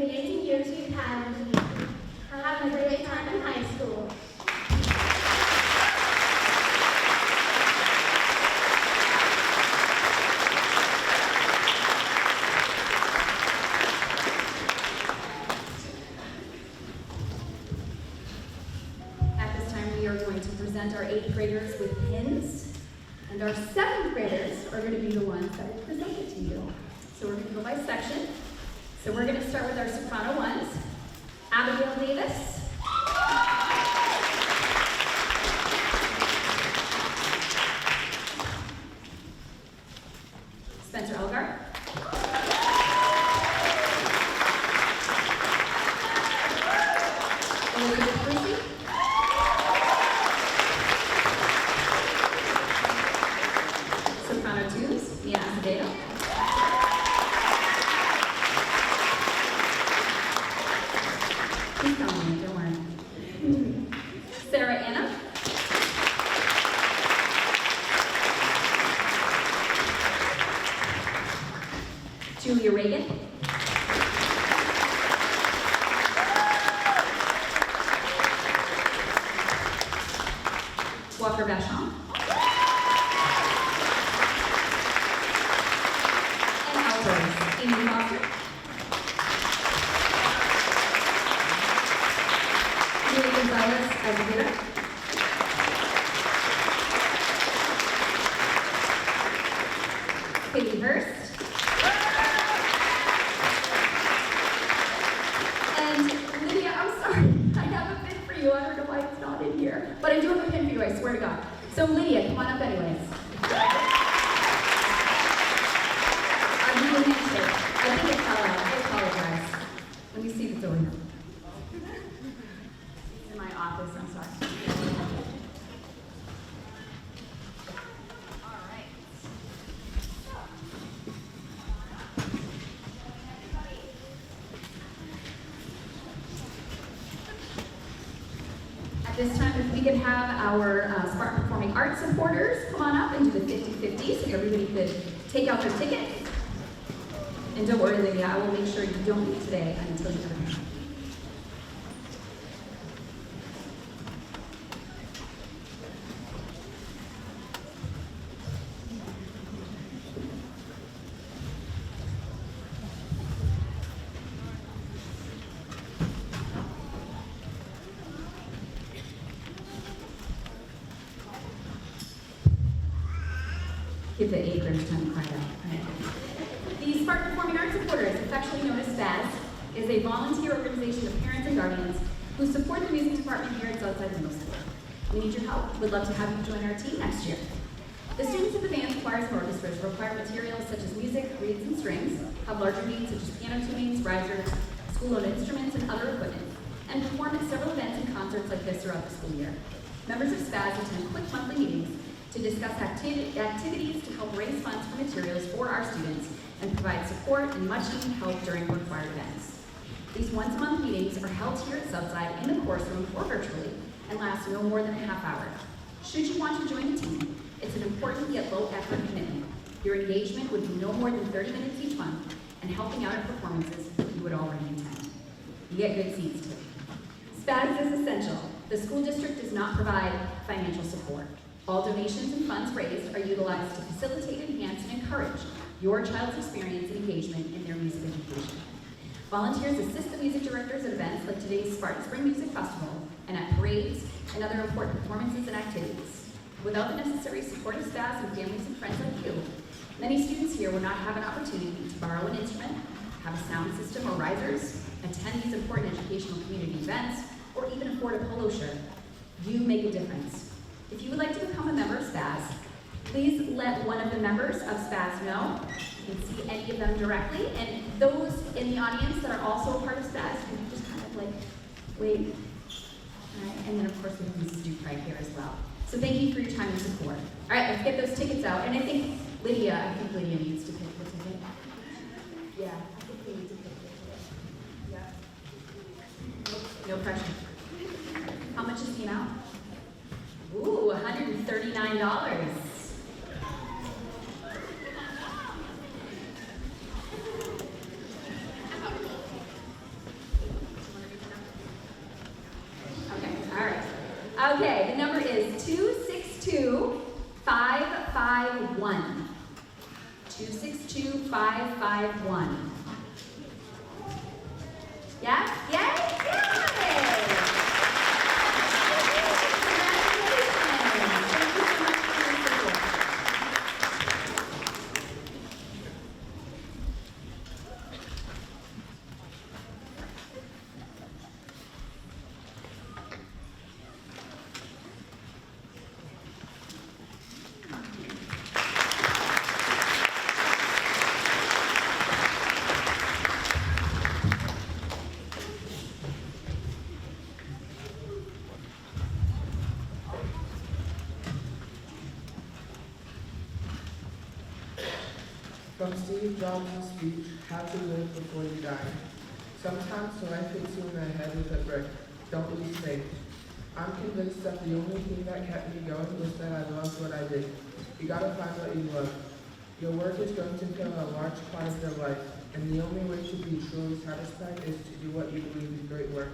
amazing years we've had and having a great time in high school. At this time, we are going to present our 8th graders with pins, and our 7th graders are going to be the ones that will present it to you. So we're going to go by section. So we're going to start with our soprano ones. Abigail Davis. Spencer Elgar. Elizabeth Brucey. Soprano twos, Mia Acevedo. Please don't worry, don't worry. Sarah Anna. Julia Reagan. Walker Vachon. And altos, Amy Foster. Julia Gonzalez Azevedo. Katie Hurst. And Lydia, I'm sorry, I have a pin for you. I don't know why it's not in here. But I do have a pin for you, I swear to God. So Lydia, come on up anyways. I'm doing handshake. I think it fell out. I apologize. Let me see if it's over here. In my office, I'm sorry. All right. At this time, if we could have our Spartan Performing Arts supporters come on up and do the 50-50 so everybody could take out their tickets. And don't worry, Lydia, I will make sure you don't leave today until you come. Give the 8th graders time to cry out. The Spartan Performing Arts Supporters, affectionately known as SPAS, is a volunteer organization of parents and guardians who support the music department here at Southside Middle School. We need your help. We'd love to have you join our team next year. The students of the band, choirs, and orchestras require materials such as music, reeds, and strings, have larger needs such as piano tunings, risers, school-owned instruments, and other equipment, and perform at several events and concerts like this throughout the school year. Members of SPAS attend quick monthly meetings to discuss activities to help raise funds for materials for our students and provide support and much-needed help during required events. These once-a-month meetings are held here at Southside in the course room or virtually and last no more than a half hour. Should you want to join the team, it's an important yet low-effort commitment. Your engagement would be no more than 30 minutes each month, and helping out in performances you would already attend. You get good seats too. SPAS is essential. The school district does not provide financial support. All donations and funds raised are utilized to facilitate, enhance, and encourage your child's experience and engagement in their music education. Volunteers assist the music directors at events like today's Spartan Spring Music Festival and at parades and other important performances and activities. Without the necessary support of staff and families and friends like you, many students here will not have an opportunity to borrow an instrument, have a sound system or risers, attend these important educational community events, or even afford a polo shirt. You make a difference. If you would like to become a member of SPAS, please let one of the members of SPAS know. You can see any of them directly, and those in the audience that are also a part of SPAS, you can just kind of like wait. All right, and then of course we have Mrs. Duke right here as well. So thank you for your time and support. All right, let's get those tickets out. And I think Lydia needs to pick the ticket. Yeah, I think we need to pick the ticket. Yeah. No pressure. How much is the amount? Ooh, $139. 551. Yes? Yay? Yay! From Steve Jobs' speech, How to Live Before You Die. Sometimes life hits you in the head with a brick. Don't lose faith. I'm convinced that the only thing that kept me going was that I loved what I did. You gotta find what you love. Your work is going to fill a large part of your life, and the only way to be truly satisfied is to do what you believe is great work.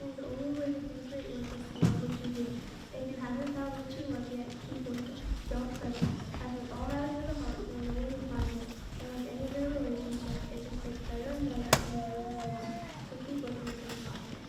And the only way to do great work is to love what you do. If you haven't found what you love yet, keep looking. Don't quit. As with all that is in the heart, you'll really find it. And like any good relationship, it just gets better and better as you go along. So keep looking until you find it.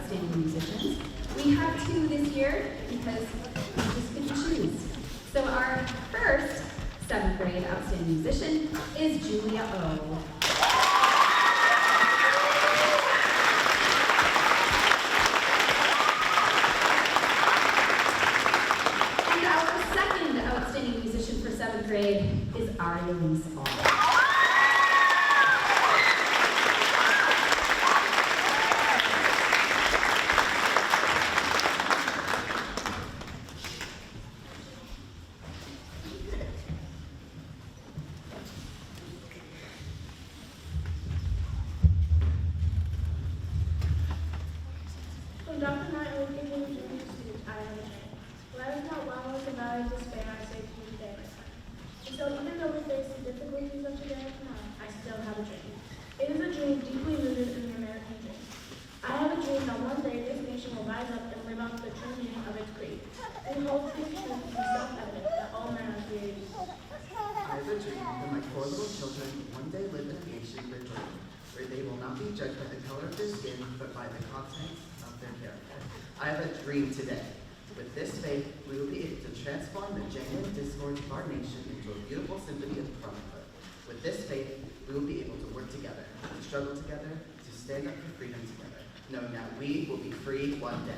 outstanding musicians. We have 2 this year because we just couldn't choose. So our first 7th grade outstanding musician is Julia O. And our second outstanding musician for 7th grade is Aria Lisa All. When Dr. Knight was giving me junior speech, I had a dream. When I was not long with the valley of despair, I say to you today, my friend. And so even though we face the difficulties of today and tomorrow, I still have a dream. It is a dream deeply rooted in the American dream. I have a dream that one day this nation will rise up and live out the true meaning of its creed. We hope this truth to be self-evident that all men are created equal. I have a dream that my 4 little children one day live in a nation where they will not be judged by the color of their skin, but by the contents of their character. I have a dream today. With this faith, we will be able to transform the genuine discord of our nation into a beautiful symphony of brotherhood. With this faith, we will be able to work together, to struggle together, to stand up for freedom together, knowing that we will be free one day.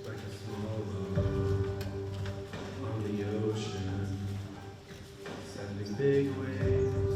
Like a small boat on the ocean, sending big waves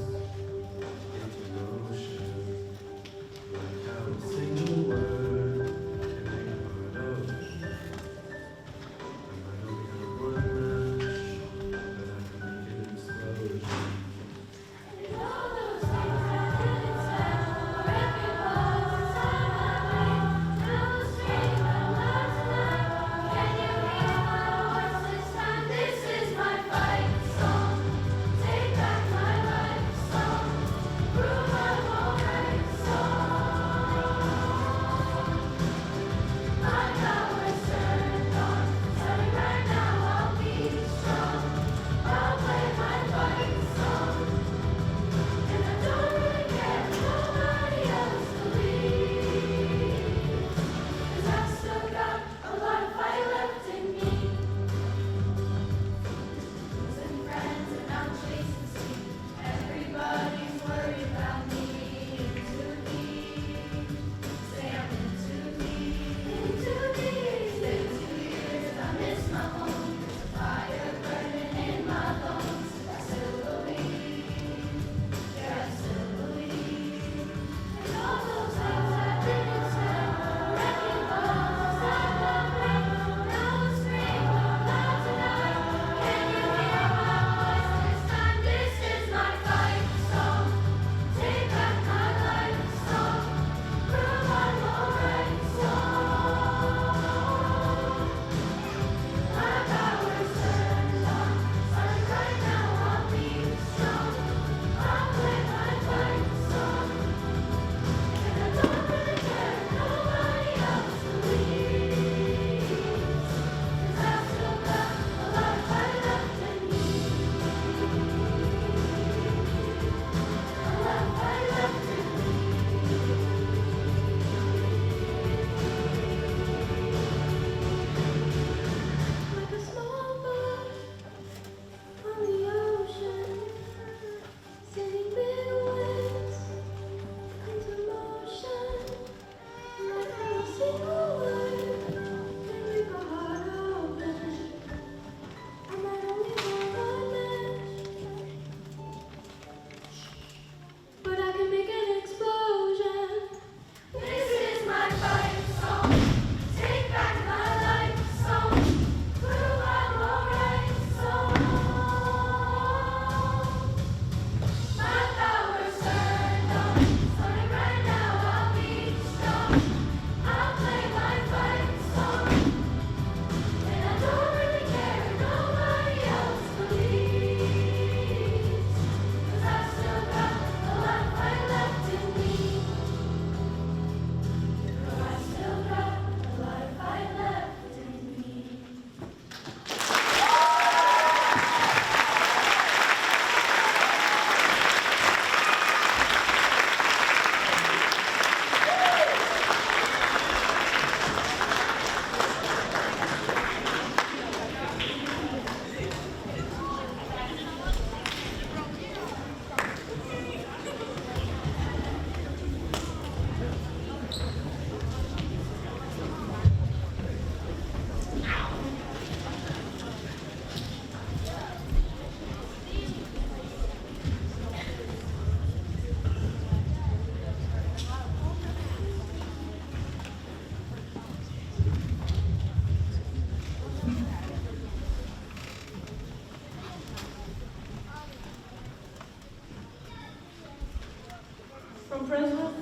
from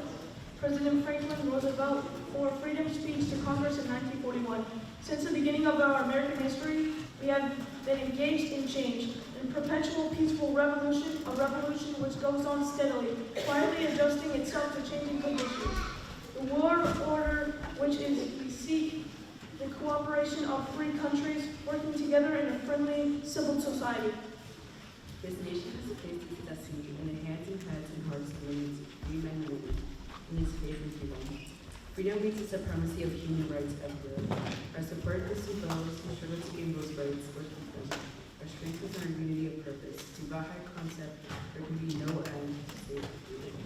President Franklin Roosevelt for freedom speech to Congress in 1941. Since the beginning of our American history, we have been engaged in change, in perpetual peaceful revolution, a revolution which goes on steadily, quietly adjusting itself to changing conditions. The world order, which is we seek the cooperation of free countries working together in a friendly civil society. This nation has placed its destiny in the hands and heads and hearts of millions of free men and women in its favorite people. Freedom means the supremacy of human rights everywhere. Our support is to those who struggle to gain those rights or keep them. Our strength is in our unity of purpose. To Baha'i concept, there can be no end to save freedom.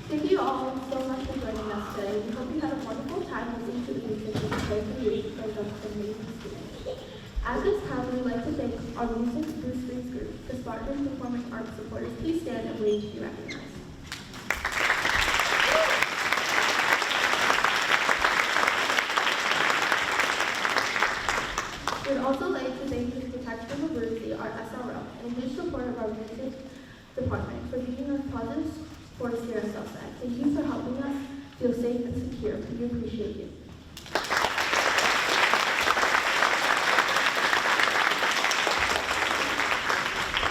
Thank you all so much for joining us today. We hope you had a wonderful time listening to the music and playing the music from the amazing students. At this time, we would like to thank our music boost strings group, the Spartan Performing Arts supporters. Please stand and wave to be recognized. We would also like to thank the Protection of Liberty, our SRO, and huge support of our music department for giving us positive force here at Southside. Thank you for helping us feel safe and secure. We appreciate you.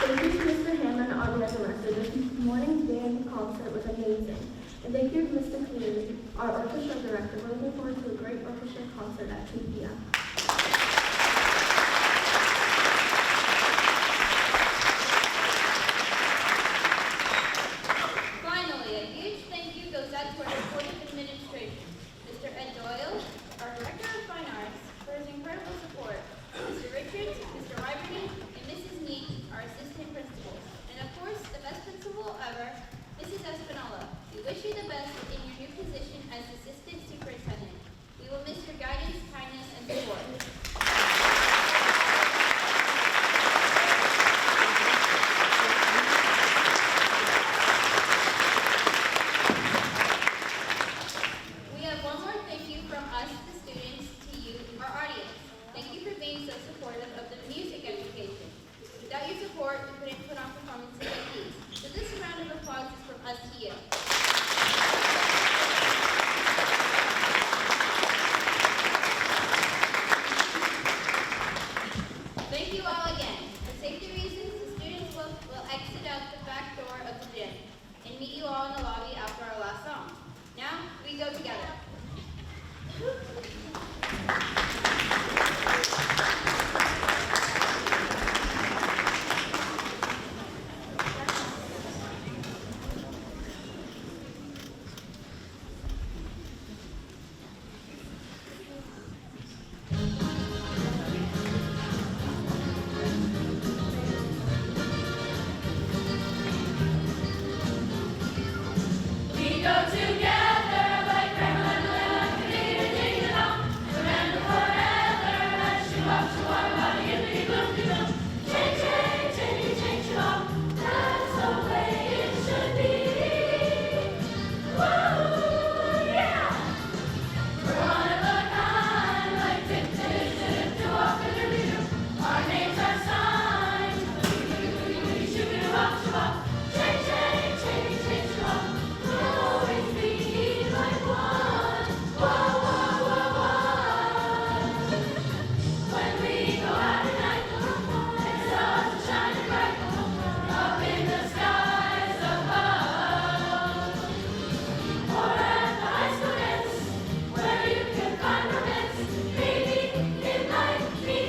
Thank you to Mr. Hammond, our band director. This morning's band concert was amazing. And thank you to Mr. Cleary, our orchestra director. We're looking forward to a great orchestra concert at 2 p.m. us, the students, to you, our audience. Thank you for being so supportive of the music education. Without your support, we couldn't put on performances like these. So this round of applause is from us to you. Thank you all again. For safety reasons, the students will exit out the back door of the gym and meet you all in the lobby after our last song. Now, we go together. We go together like grandma and Lemon, ding a dong, forever, forever. As she walks to our body, yippity boom de boom. Change, change, change, change it all. That's the way it should be. Woo, yeah. We're one of a kind, like tip, tip, tip, to walk with her beat. Our names are signed. Shoot it up, shoot up. Change, change, change, change it all. Always be like one. Whoa, whoa, whoa, whoa. When we go out at night, and stars are shining bright up in the skies above, or at the high school dance where you can find romance. Maybe it might be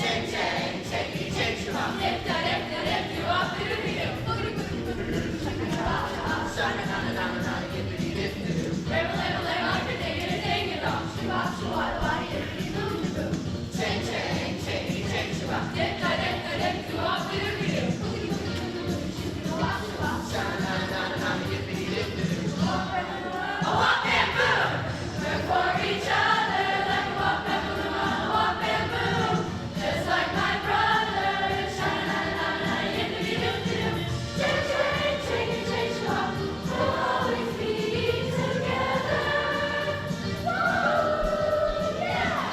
change, change, change, change your mind. Dip, da, dip, da, dip, do, up, do, do, do. Boogity, boogity, boogity. Shana, na, na, na, na, yippity, dip, do, do. Rebel, rebel, rebel, ding, ding, ding, ding, dong. Shoo-wop, shoo-wop, wop, yippity, boo, do, boo. Change, change, change, change your mind. Dip, da, dip, da, dip, do, up, do, do, do. Boogity, boogity, boogity. Shoo-wop, shoo-wop. Shana, na, na, na, na, yippity, dip, do, do. A wop and boom. We're for each other like a wop and boom, a wop and boom. Just like my brother, sha-na-na-na-na, yippity-doo-doo-doo. Change, change, change, change, wop. We'll always be together. Woo, yeah.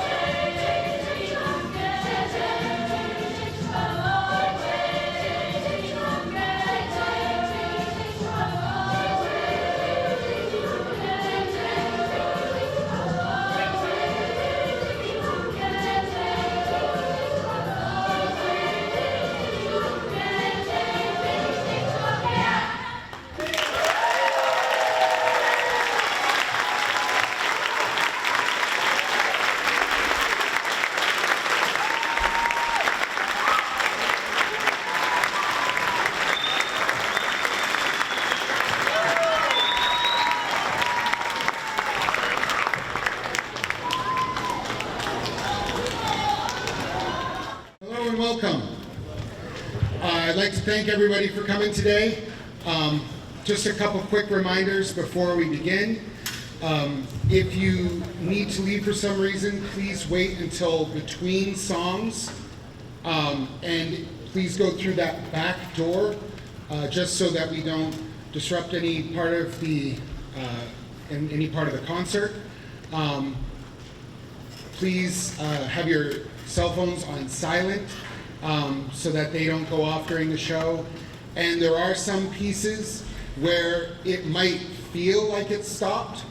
Change, change, change, wop. Change, change, change, wop. Change, change, wop. Change, change, change, wop. Hello and welcome. I'd like to thank everybody for coming today. Just a couple quick reminders before we begin. If you need to leave for some reason, please wait until between songs, and please go through that back door, just so that we don't disrupt any part of the concert. Please have your cell phones on silent, so that they don't go off during the show. And there are some pieces where it might feel like it's stopped,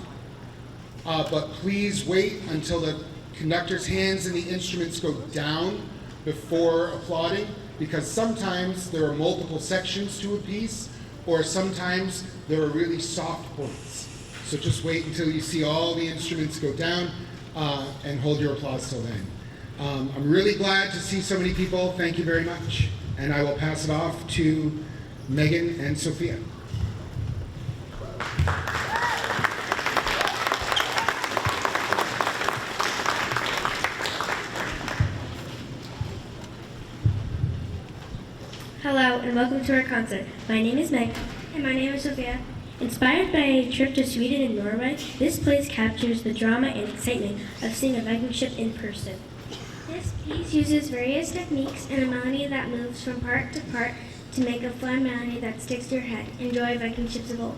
but please wait until the conductor's hands and the instruments go down before applauding, because sometimes there are multiple sections to a piece, or sometimes there are really soft points. So just wait until you see all the instruments go down, and hold your applause till then. I'm really glad to see so many people. Thank you very much. And I will pass it off to Megan and Sophia. Hello and welcome to our concert. My name is Meg. And my name is Sophia. Inspired by a trip to Sweden and Norway, this place captures the drama and excitement of seeing a Viking ship in person. This piece uses various techniques and a melody that moves from part to part to make a fun melody that sticks to your head. Enjoy Viking Ships of Old.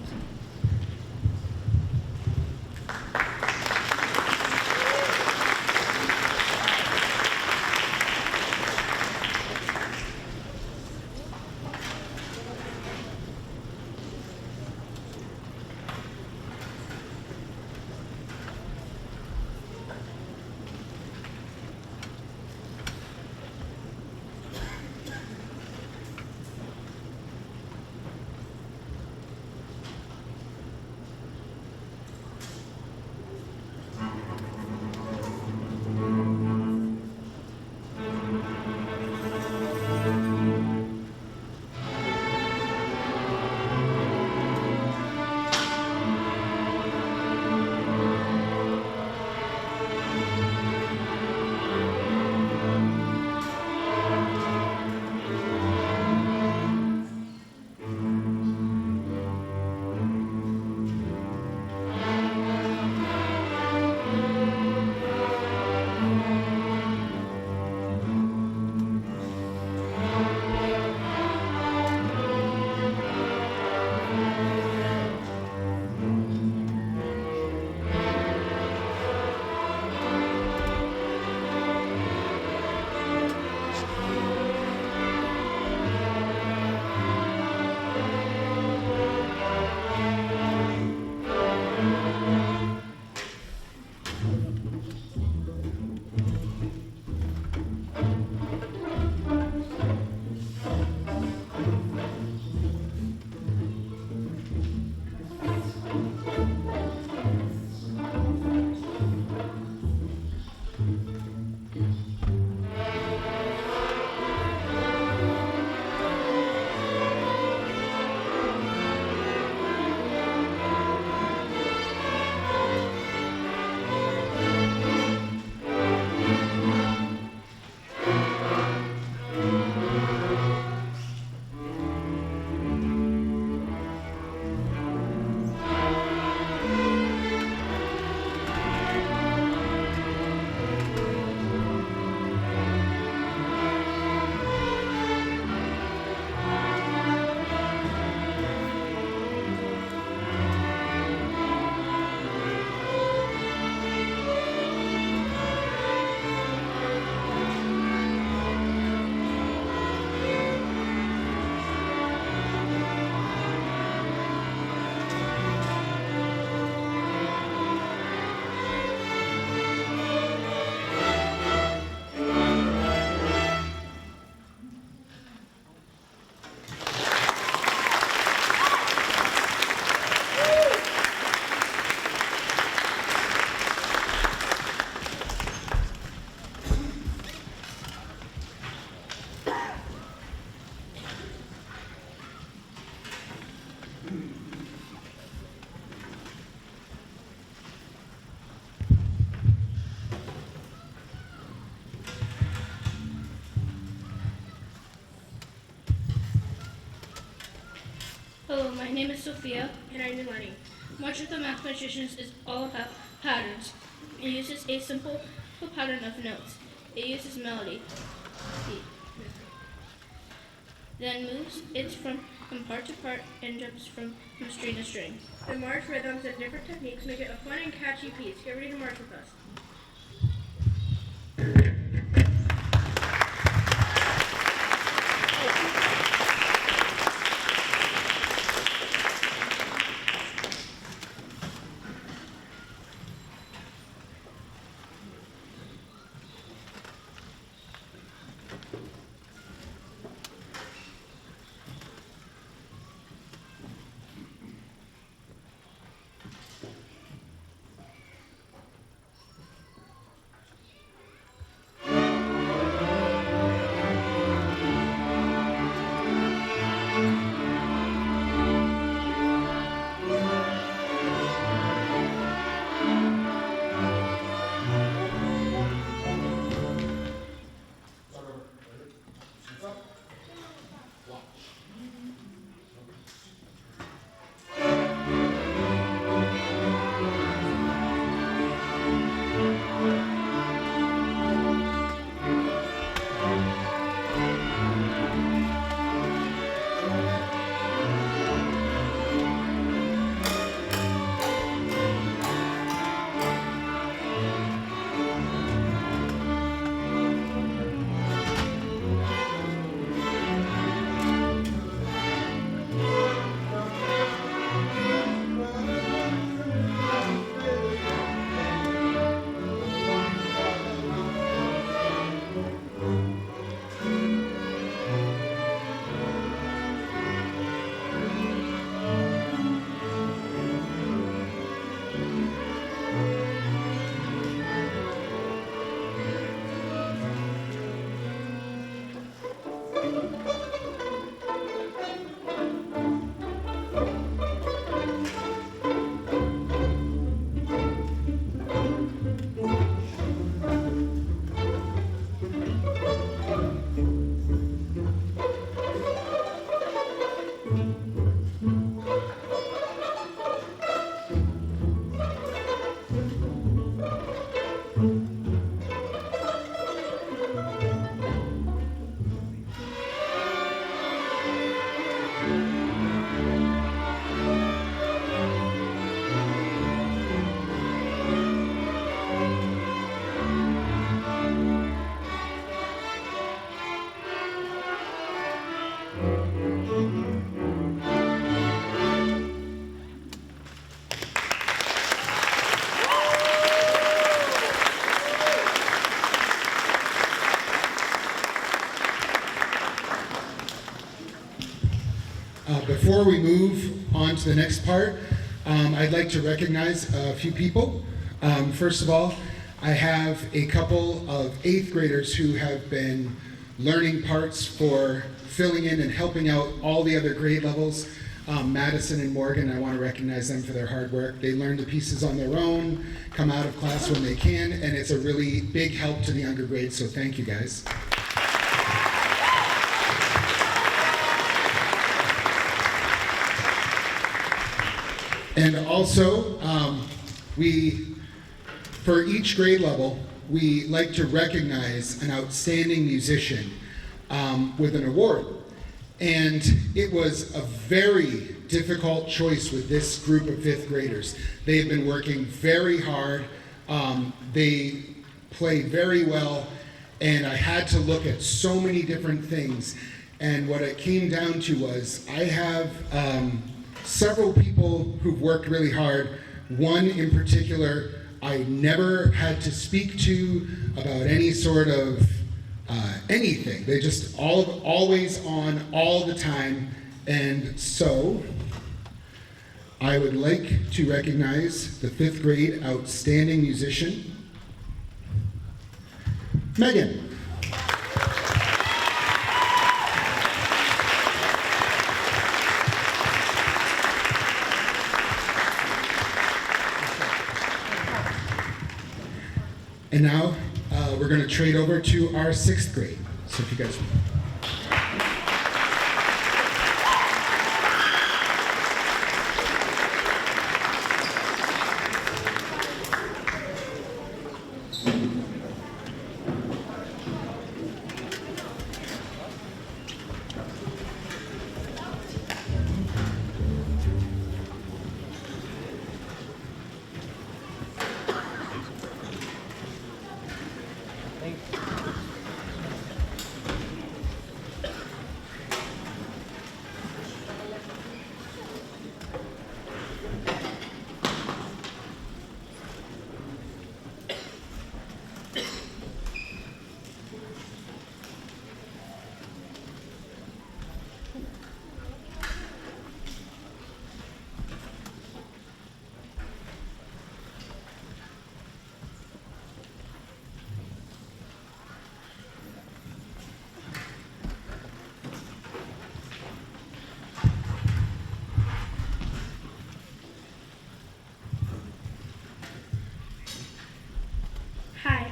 Hello, my name is Sophia, and I'm learning. March of the Mathematicians is all about patterns. It uses a simple pattern of notes. It uses melody. Then moves it from part to part and jumps from string to string. The march rhythms and different techniques make it a fun and catchy piece. Get ready to march with us. Before we move on to the next part, I'd like to recognize a few people. First of all, I have a couple of 8th graders who have been learning parts for filling in and helping out all the other grade levels. Madison and Morgan, I want to recognize them for their hard work. They learn the pieces on their own, come out of class when they can, and it's a really big help to the younger grades, so thank you guys. And also, for each grade level, we like to recognize an outstanding musician with an award. And it was a very difficult choice with this group of 5th graders. They've been working very hard. They play very well. And I had to look at so many different things. And what it came down to was I have several people who've worked really hard. One in particular I never had to speak to about any sort of anything. They just always on all the time. And so I would like to recognize the 5th grade outstanding musician, Megan. And now we're going to trade over to our 6th grade. So if you guys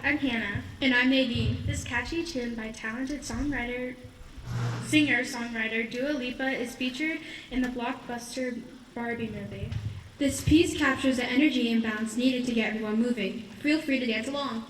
I'm Hannah. And I'm Nadine. This catchy tune by talented singer-songwriter Dua Lipa is featured in the blockbuster Barbie movie. This piece captures the energy and bounce needed to get everyone moving. Feel free to dance along.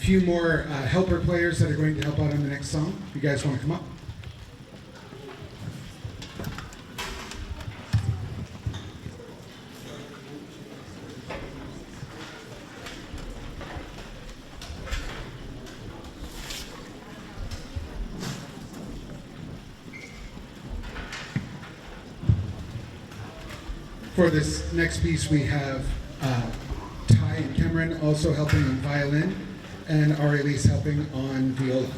few more helper players that are going to help out on the next song. You guys want to come up? For this next piece, we have Ty and Cameron also helping on violin, and Ari Lee's helping on viola.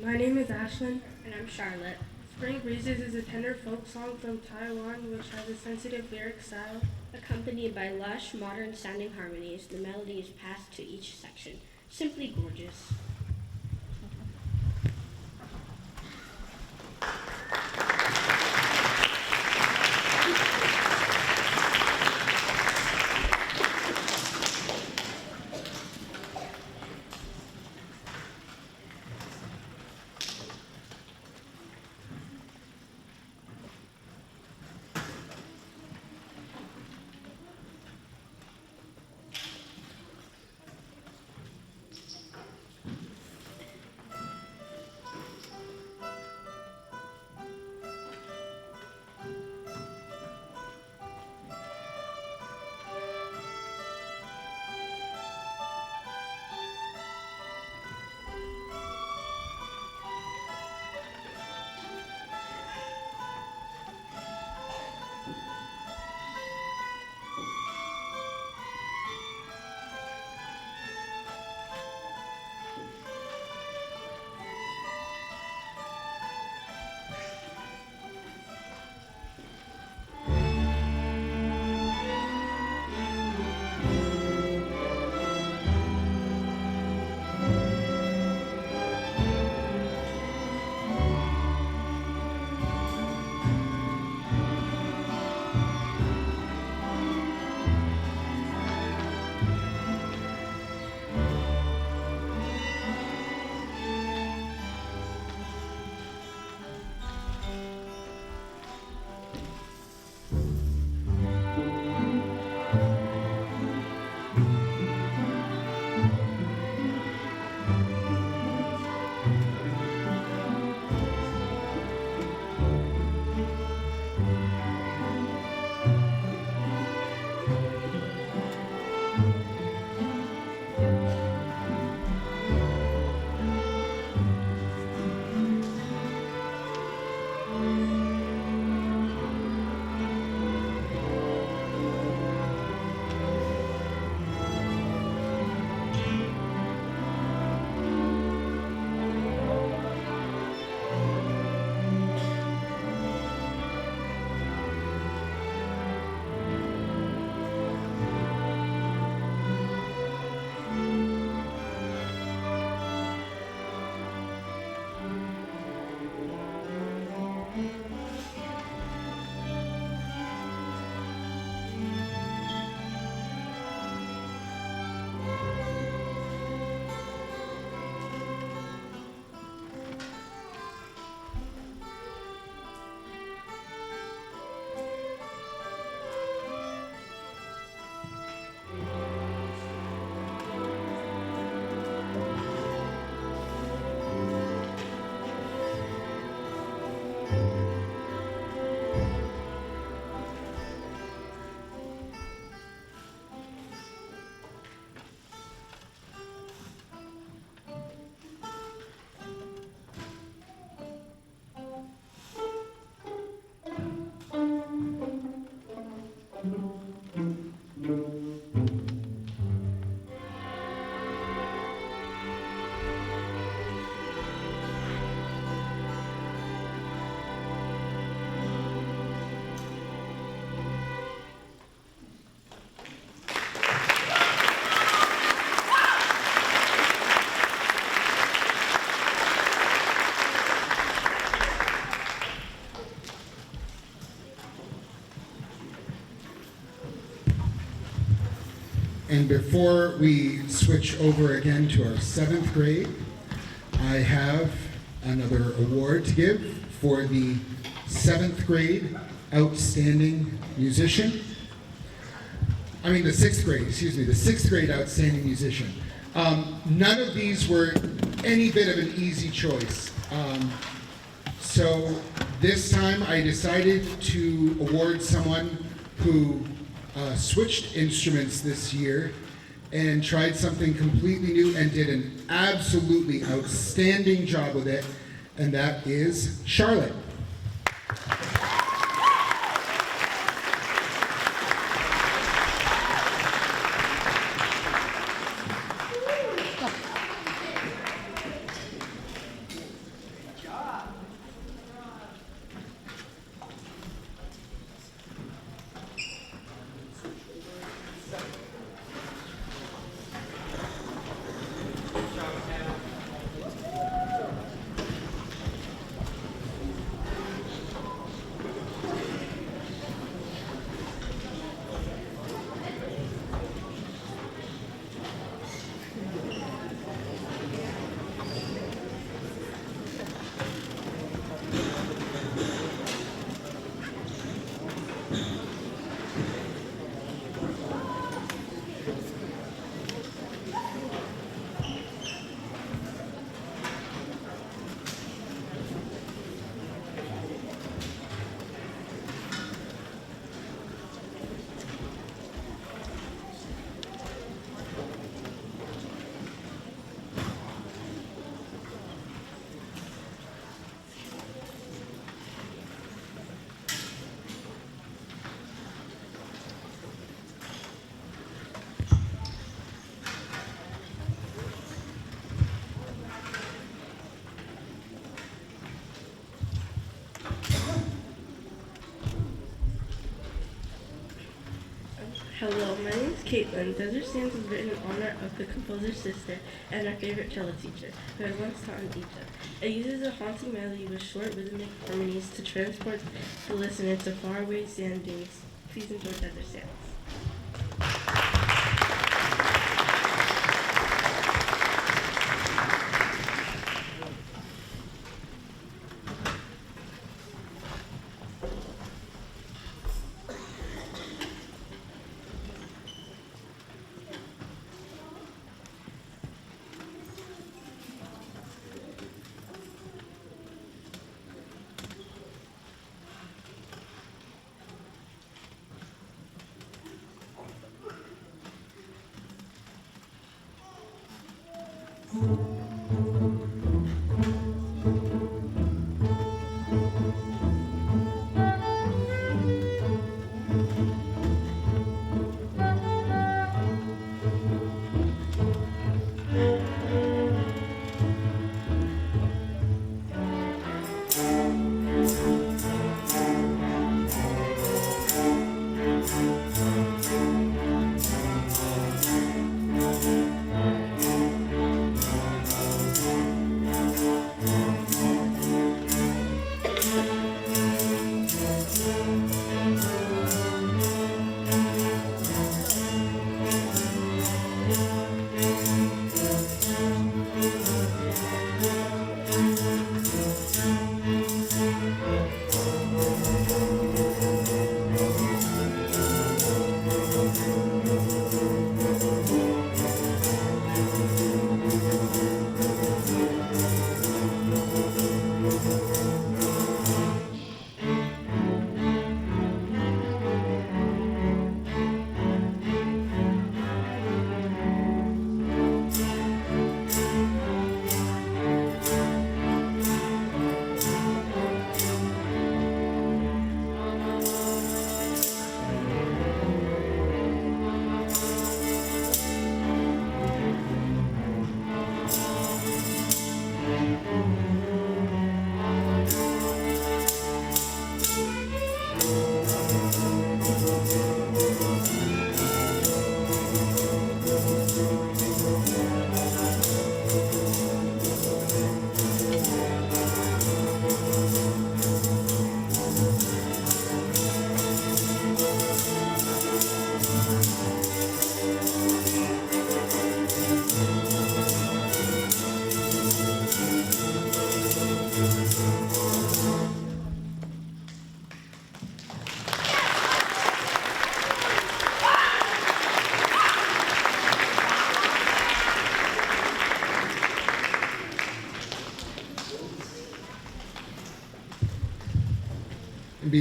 My name is Ashlyn. And I'm Charlotte. Spring Breezes is a tender folk song from Taiwan which has a sensitive lyric style. Accompanied by lush, modern-sounding harmonies, the melody is passed to each section. Simply gorgeous. And before we switch over again to our 7th grade, I have another award to give for the 7th grade Outstanding Musician. I mean the 6th grade, excuse me, the 6th grade Outstanding Musician. None of these were any bit of an easy choice. So this time I decided to award someone who switched instruments this year and tried something completely new and did an absolutely outstanding job with it, and that is Charlotte. Hello, my name is Caitlin. Desert Sands was written in honor of the composer's sister and our favorite cello teacher, who had once taught in Egypt. It uses a haunting melody with short rhythmic harmonies to transport the listener to faraway sand dunes. Please enjoy Desert Sands.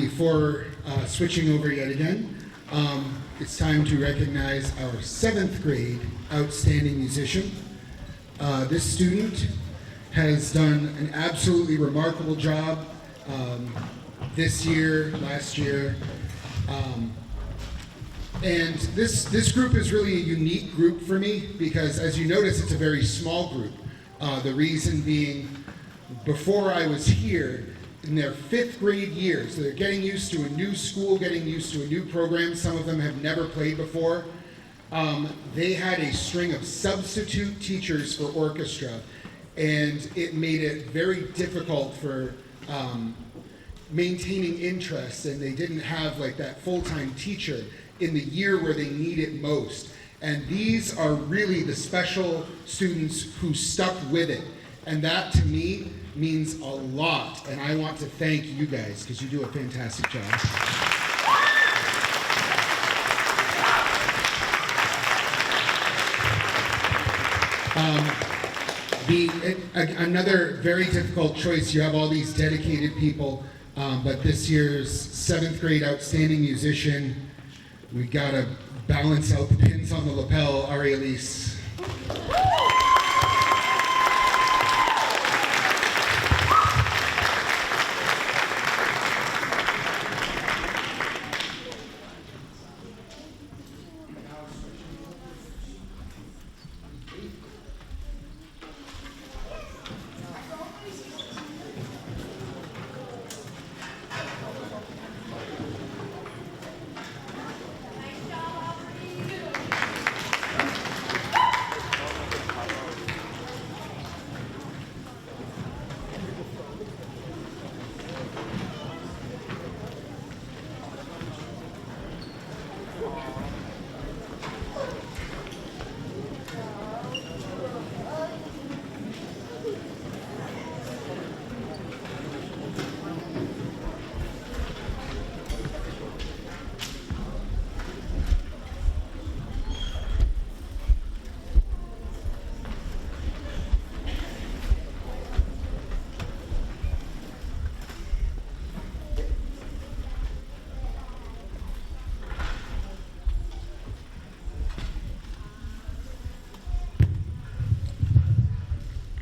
before switching over yet again, it's time to recognize our 7th grade outstanding musician. This student has done an absolutely remarkable job this year, last year. And this group is really a unique group for me because, as you notice, it's a very small group. The reason being, before I was here, in their 5th grade year, so they're getting used to a new school, getting used to a new program. Some of them have never played before. They had a string of substitute teachers for orchestra, and it made it very difficult for maintaining interest, and they didn't have like that full-time teacher in the year where they need it most. And these are really the special students who stuck with it. And that, to me, means a lot. And I want to thank you guys because you do a fantastic job. Another very difficult choice, you have all these dedicated people, but this year's 7th grade outstanding musician, we gotta balance out the pins on the lapel, Ari Elise.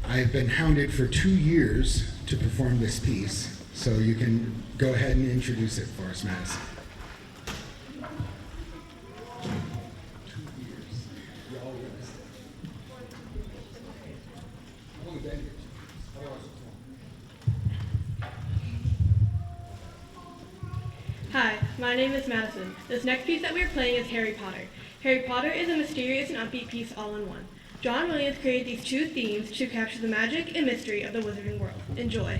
I've been hounded for 2 years to perform this piece, so you can go ahead and introduce it for us, Madison. 2 years. Y'all realize that. I've only been here 2 years. Hi, my name is Madison. This next piece that we are playing is Harry Potter. Harry Potter is a mysterious and upbeat piece all in one. John Williams created these 2 themes to capture the magic and mystery of the wizarding world. Enjoy.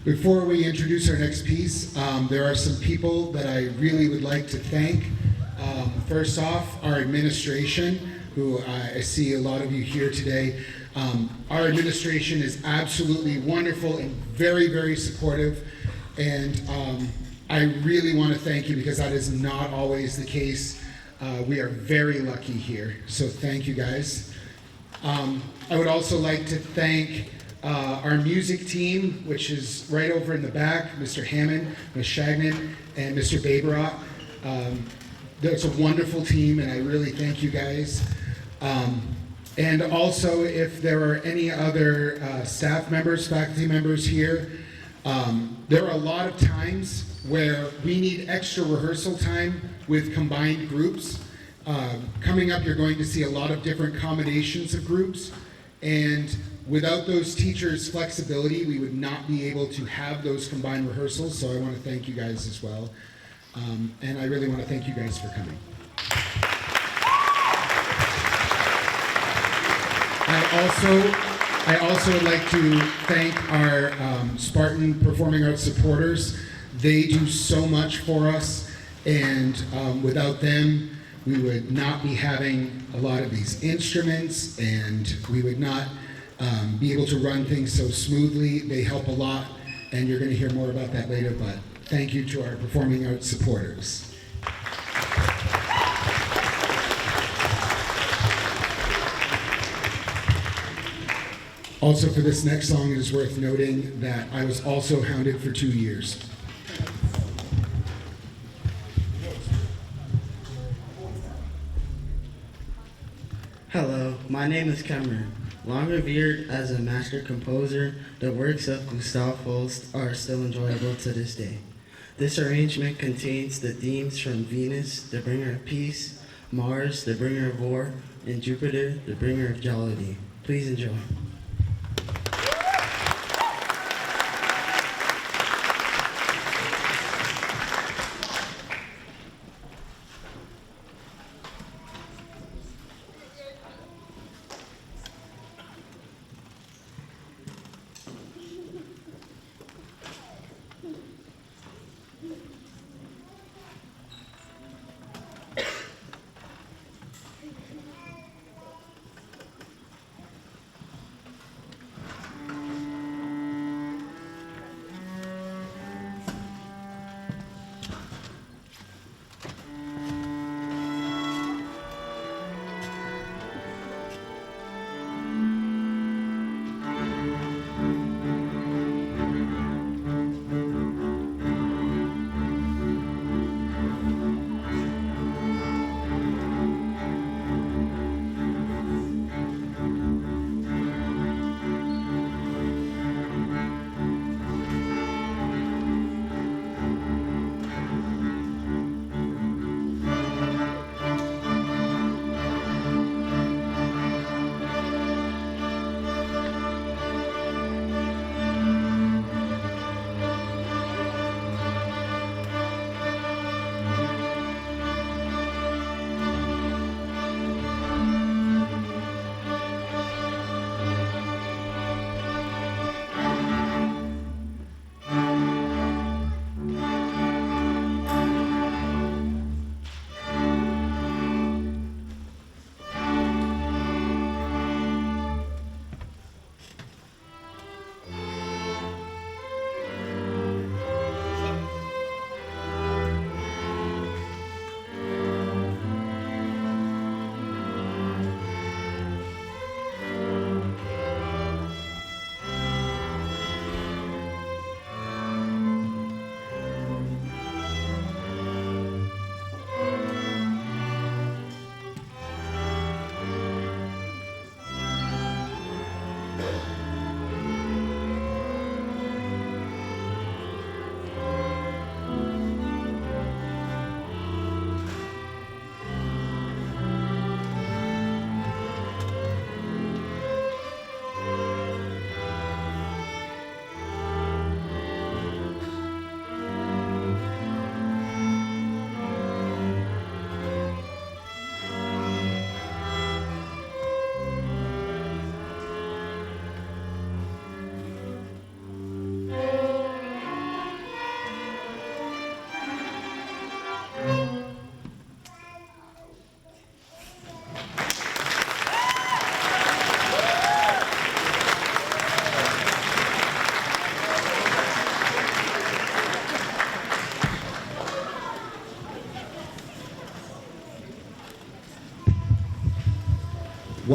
Before we introduce our next piece, there are some people that I really would like to thank. First off, our administration, who I see a lot of you here today. Our administration is absolutely wonderful and very, very supportive. And I really want to thank you because that is not always the case. We are very lucky here, so thank you guys. I would also like to thank our music team, which is right over in the back, Mr. Hammond, Ms. Shagnon, and Mr. Baberot. That's a wonderful team, and I really thank you guys. And also, if there are any other staff members, faculty members here, there are a lot of times where we need extra rehearsal time with combined groups. Coming up, you're going to see a lot of different combinations of groups, and without those teachers' flexibility, we would not be able to have those combined rehearsals, so I want to thank you guys as well. And I really want to thank you guys for coming. I also would like to thank our Spartan Performing Arts supporters. They do so much for us, and without them, we would not be having a lot of these instruments, and we would not be able to run things so smoothly. They help a lot, and you're going to hear more about that later, but thank you to our performing arts supporters. Also, for this next song, it is worth noting that I was also hounded for 2 years. Hello, my name is Cameron. Long revered as a master composer, the works of Gustav Holst are still enjoyable to this day. This arrangement contains the themes from Venus, the bringer of peace, Mars, the bringer of war, and Jupiter, the bringer of jollity. Please enjoy.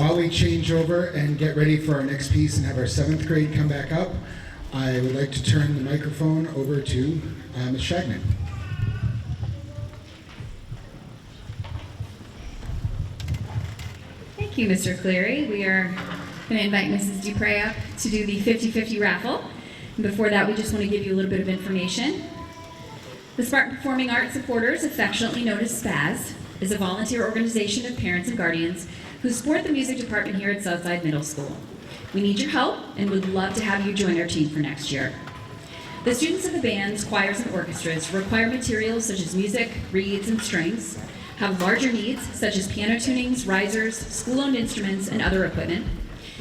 while we change over and get ready for our next piece and have our 7th grade come back up, I would like to turn the microphone over to Ms. Shagnon. Thank you, Mr. Cleary. We are going to invite Mrs. Dupre up to do the 50-50 raffle. And before that, we just want to give you a little bit of information. The Spartan Performing Arts Supporters, affectionately known as SPAS, is a volunteer organization of parents and guardians who support the music department here at Southside Middle School. We need your help and would love to have you join our team for next year. The students of the bands, choirs, and orchestras require materials such as music, reeds, and strings, have larger needs such as piano tunings, risers, school-owned instruments, and other equipment,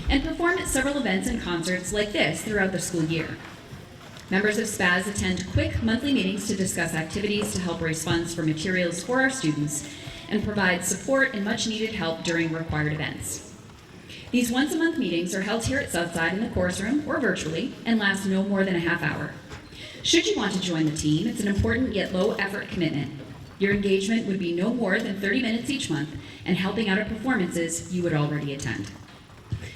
and perform at several events and concerts like this throughout the school year. Members of SPAS attend quick monthly meetings to discuss activities to help raise funds for materials for our students and provide support and much-needed help during required events. These once-a-month meetings are held here at Southside in the chorus room or virtually and last no more than a half hour. Should you want to join the team, it's an important yet low-effort commitment. Your engagement would be no more than 30 minutes each month and helping out at performances you would already attend.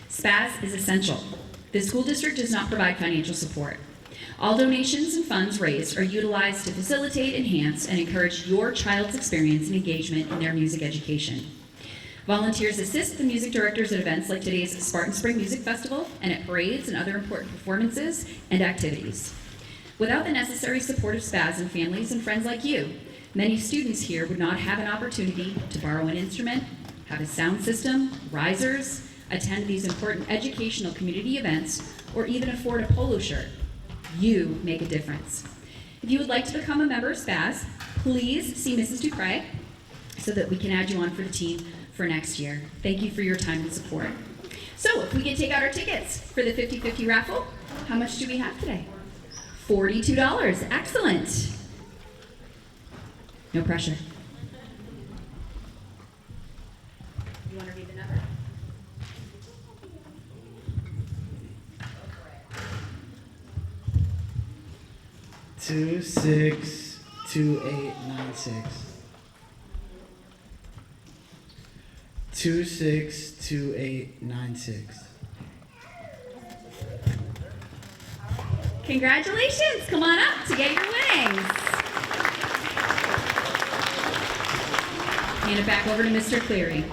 SPAS is essential. The school district does not provide financial support. All donations and funds raised are utilized to facilitate, enhance, and encourage your child's experience and engagement in their music education. Volunteers assist the music directors at events like today's Spartan Spring Music Festival and at parades and other important performances and activities. Without the necessary support of SPAS and families and friends like you, many students here would not have an opportunity to borrow an instrument, have a sound system, risers, attend these important educational community events, or even afford a polo shirt. You make a difference. If you would like to become a member of SPAS, please see Mrs. Dupre so that we can add you on for the team for next year. Thank you for your time and support. So if we can take out our tickets for the 50-50 raffle, how much do we have today? $42. Excellent. No pressure. You want to read the number? Two 6 2 8 9 6. 262896. Congratulations! Come on up to get your winnings. Hand it back over to Mr. Cleary.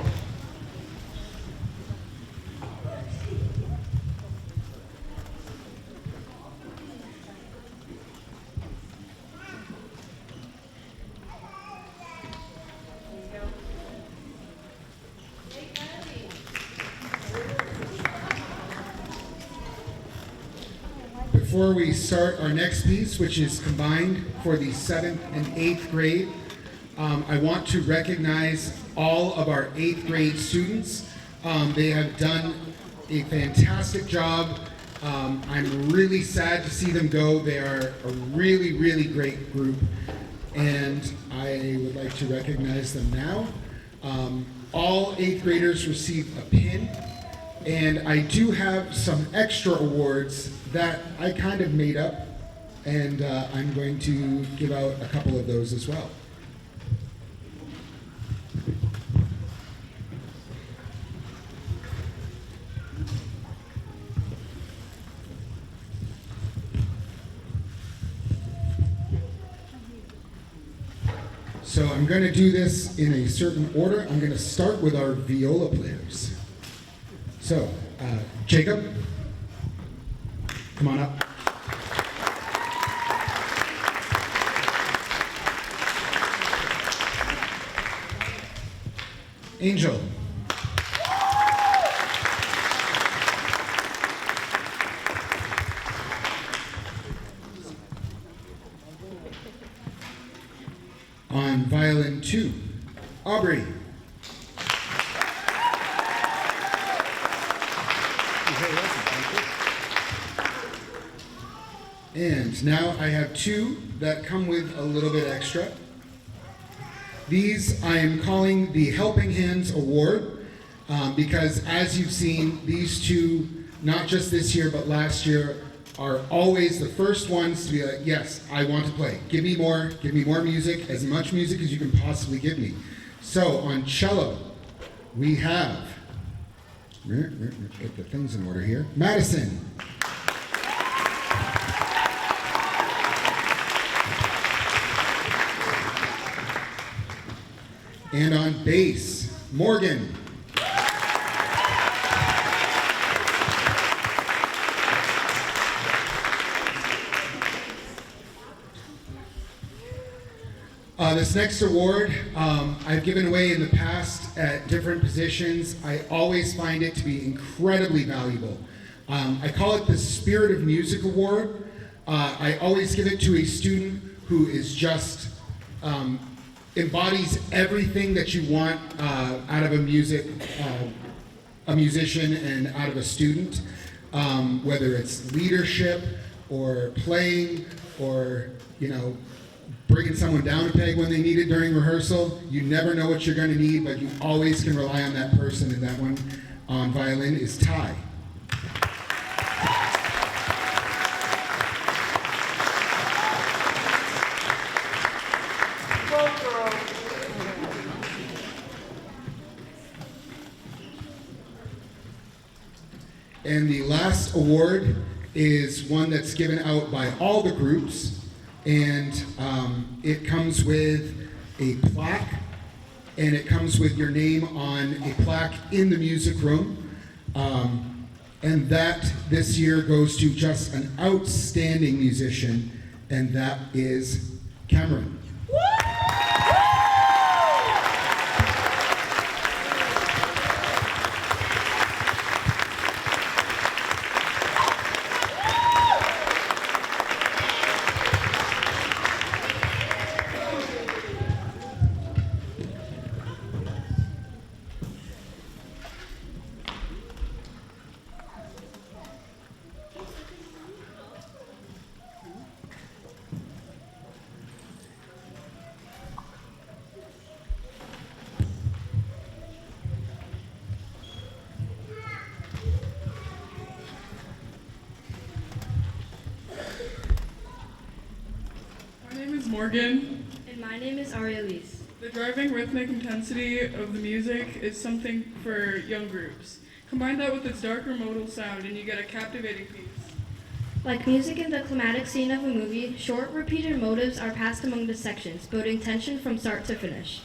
Before we start our next piece, which is combined for the 7th and 8th grade, I want to recognize all of our 8th grade students. They have done a fantastic job. I'm really sad to see them go. They are a really, really great group, and I would like to recognize them now. All 8th graders received a pin, and I do have some extra awards that I kind of made up, and I'm going to give out a couple of those as well. So I'm going to do this in a certain order. I'm going to start with our viola players. So, Jacob, come on up. Angel. On violin 2, Aubrey. And now I have 2 that come with a little bit extra. These I am calling the Helping Hands Award because as you've seen, these 2, not just this year but last year, are always the first ones to be like, yes, I want to play. Give me more music, as much music as you can possibly give me. So on cello, we have Get the things in order here. Madison. And on bass, Morgan. This next award, I've given away in the past at different positions. I always find it to be incredibly valuable. I call it the Spirit of Music Award. I always give it to a student who is just embodies everything that you want out of a musician and out of a student, whether it's leadership or playing or, bringing someone down a peg when they need it during rehearsal. You never know what you're going to need, but you always can rely on that person, and that one on violin is Ty. And the last award is one that's given out by all the groups, and it comes with a plaque, and it comes with your name on a plaque in the music room. And that this year goes to just an outstanding musician, and that is Cameron. Morgan. And my name is Arielise. The driving rhythmic intensity of the music is something for young groups. Combine that with its darker modal sound and you get a captivating piece. Like music in the climatic scene of a movie, short, repeated motives are passed among the sections, building tension from start to finish.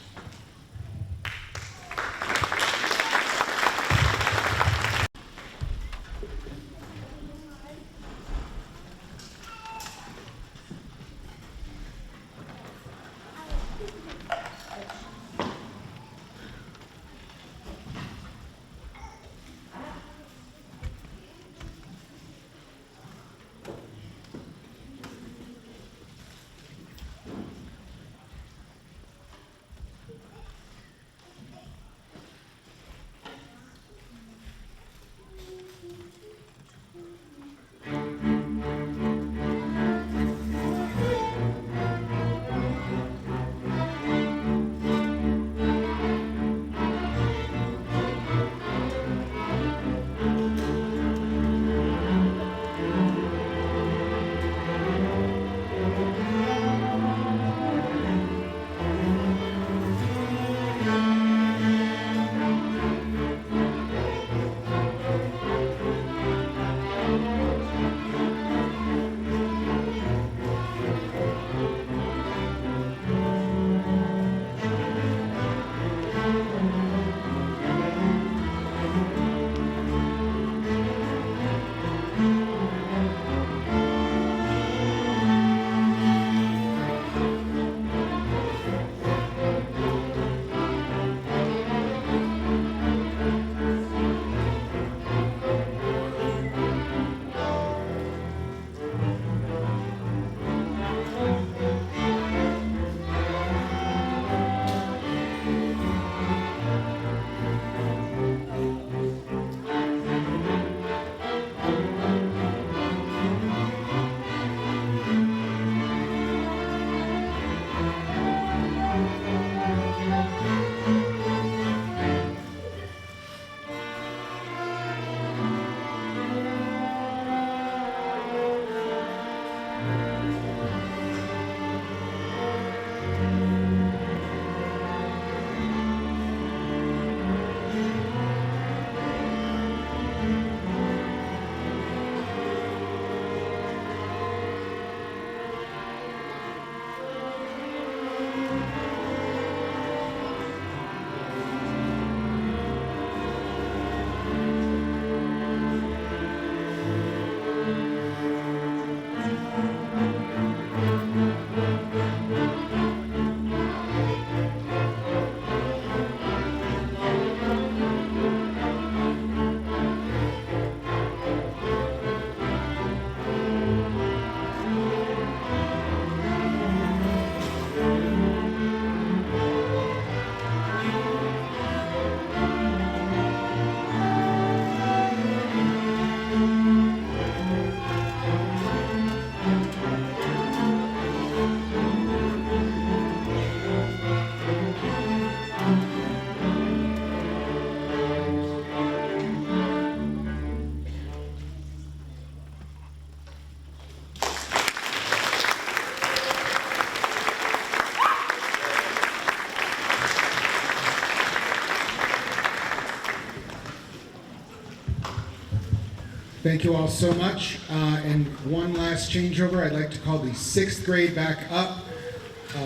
Thank you all so much. And one last changeover. I'd like to call the 6th grade back up.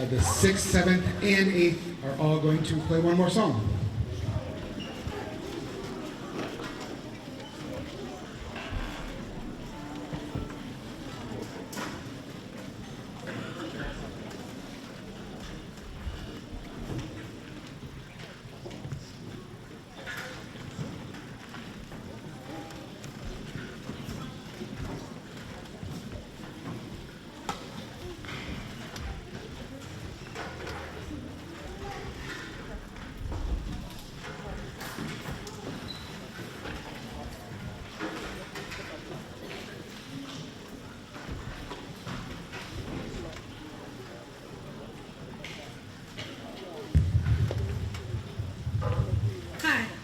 The 6th, 7th, and 8th are all going to play one more song.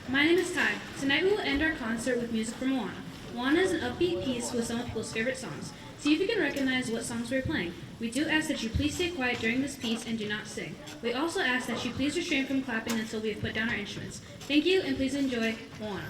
My name is Ty. Tonight we will end our concert with music from Moana. Moana is an upbeat piece with some of people's favorite songs. See if you can recognize what songs we're playing. We do ask that you please stay quiet during this piece and do not sing. We also ask that you please refrain from clapping until we have put down our instruments. Thank you, and please enjoy Moana.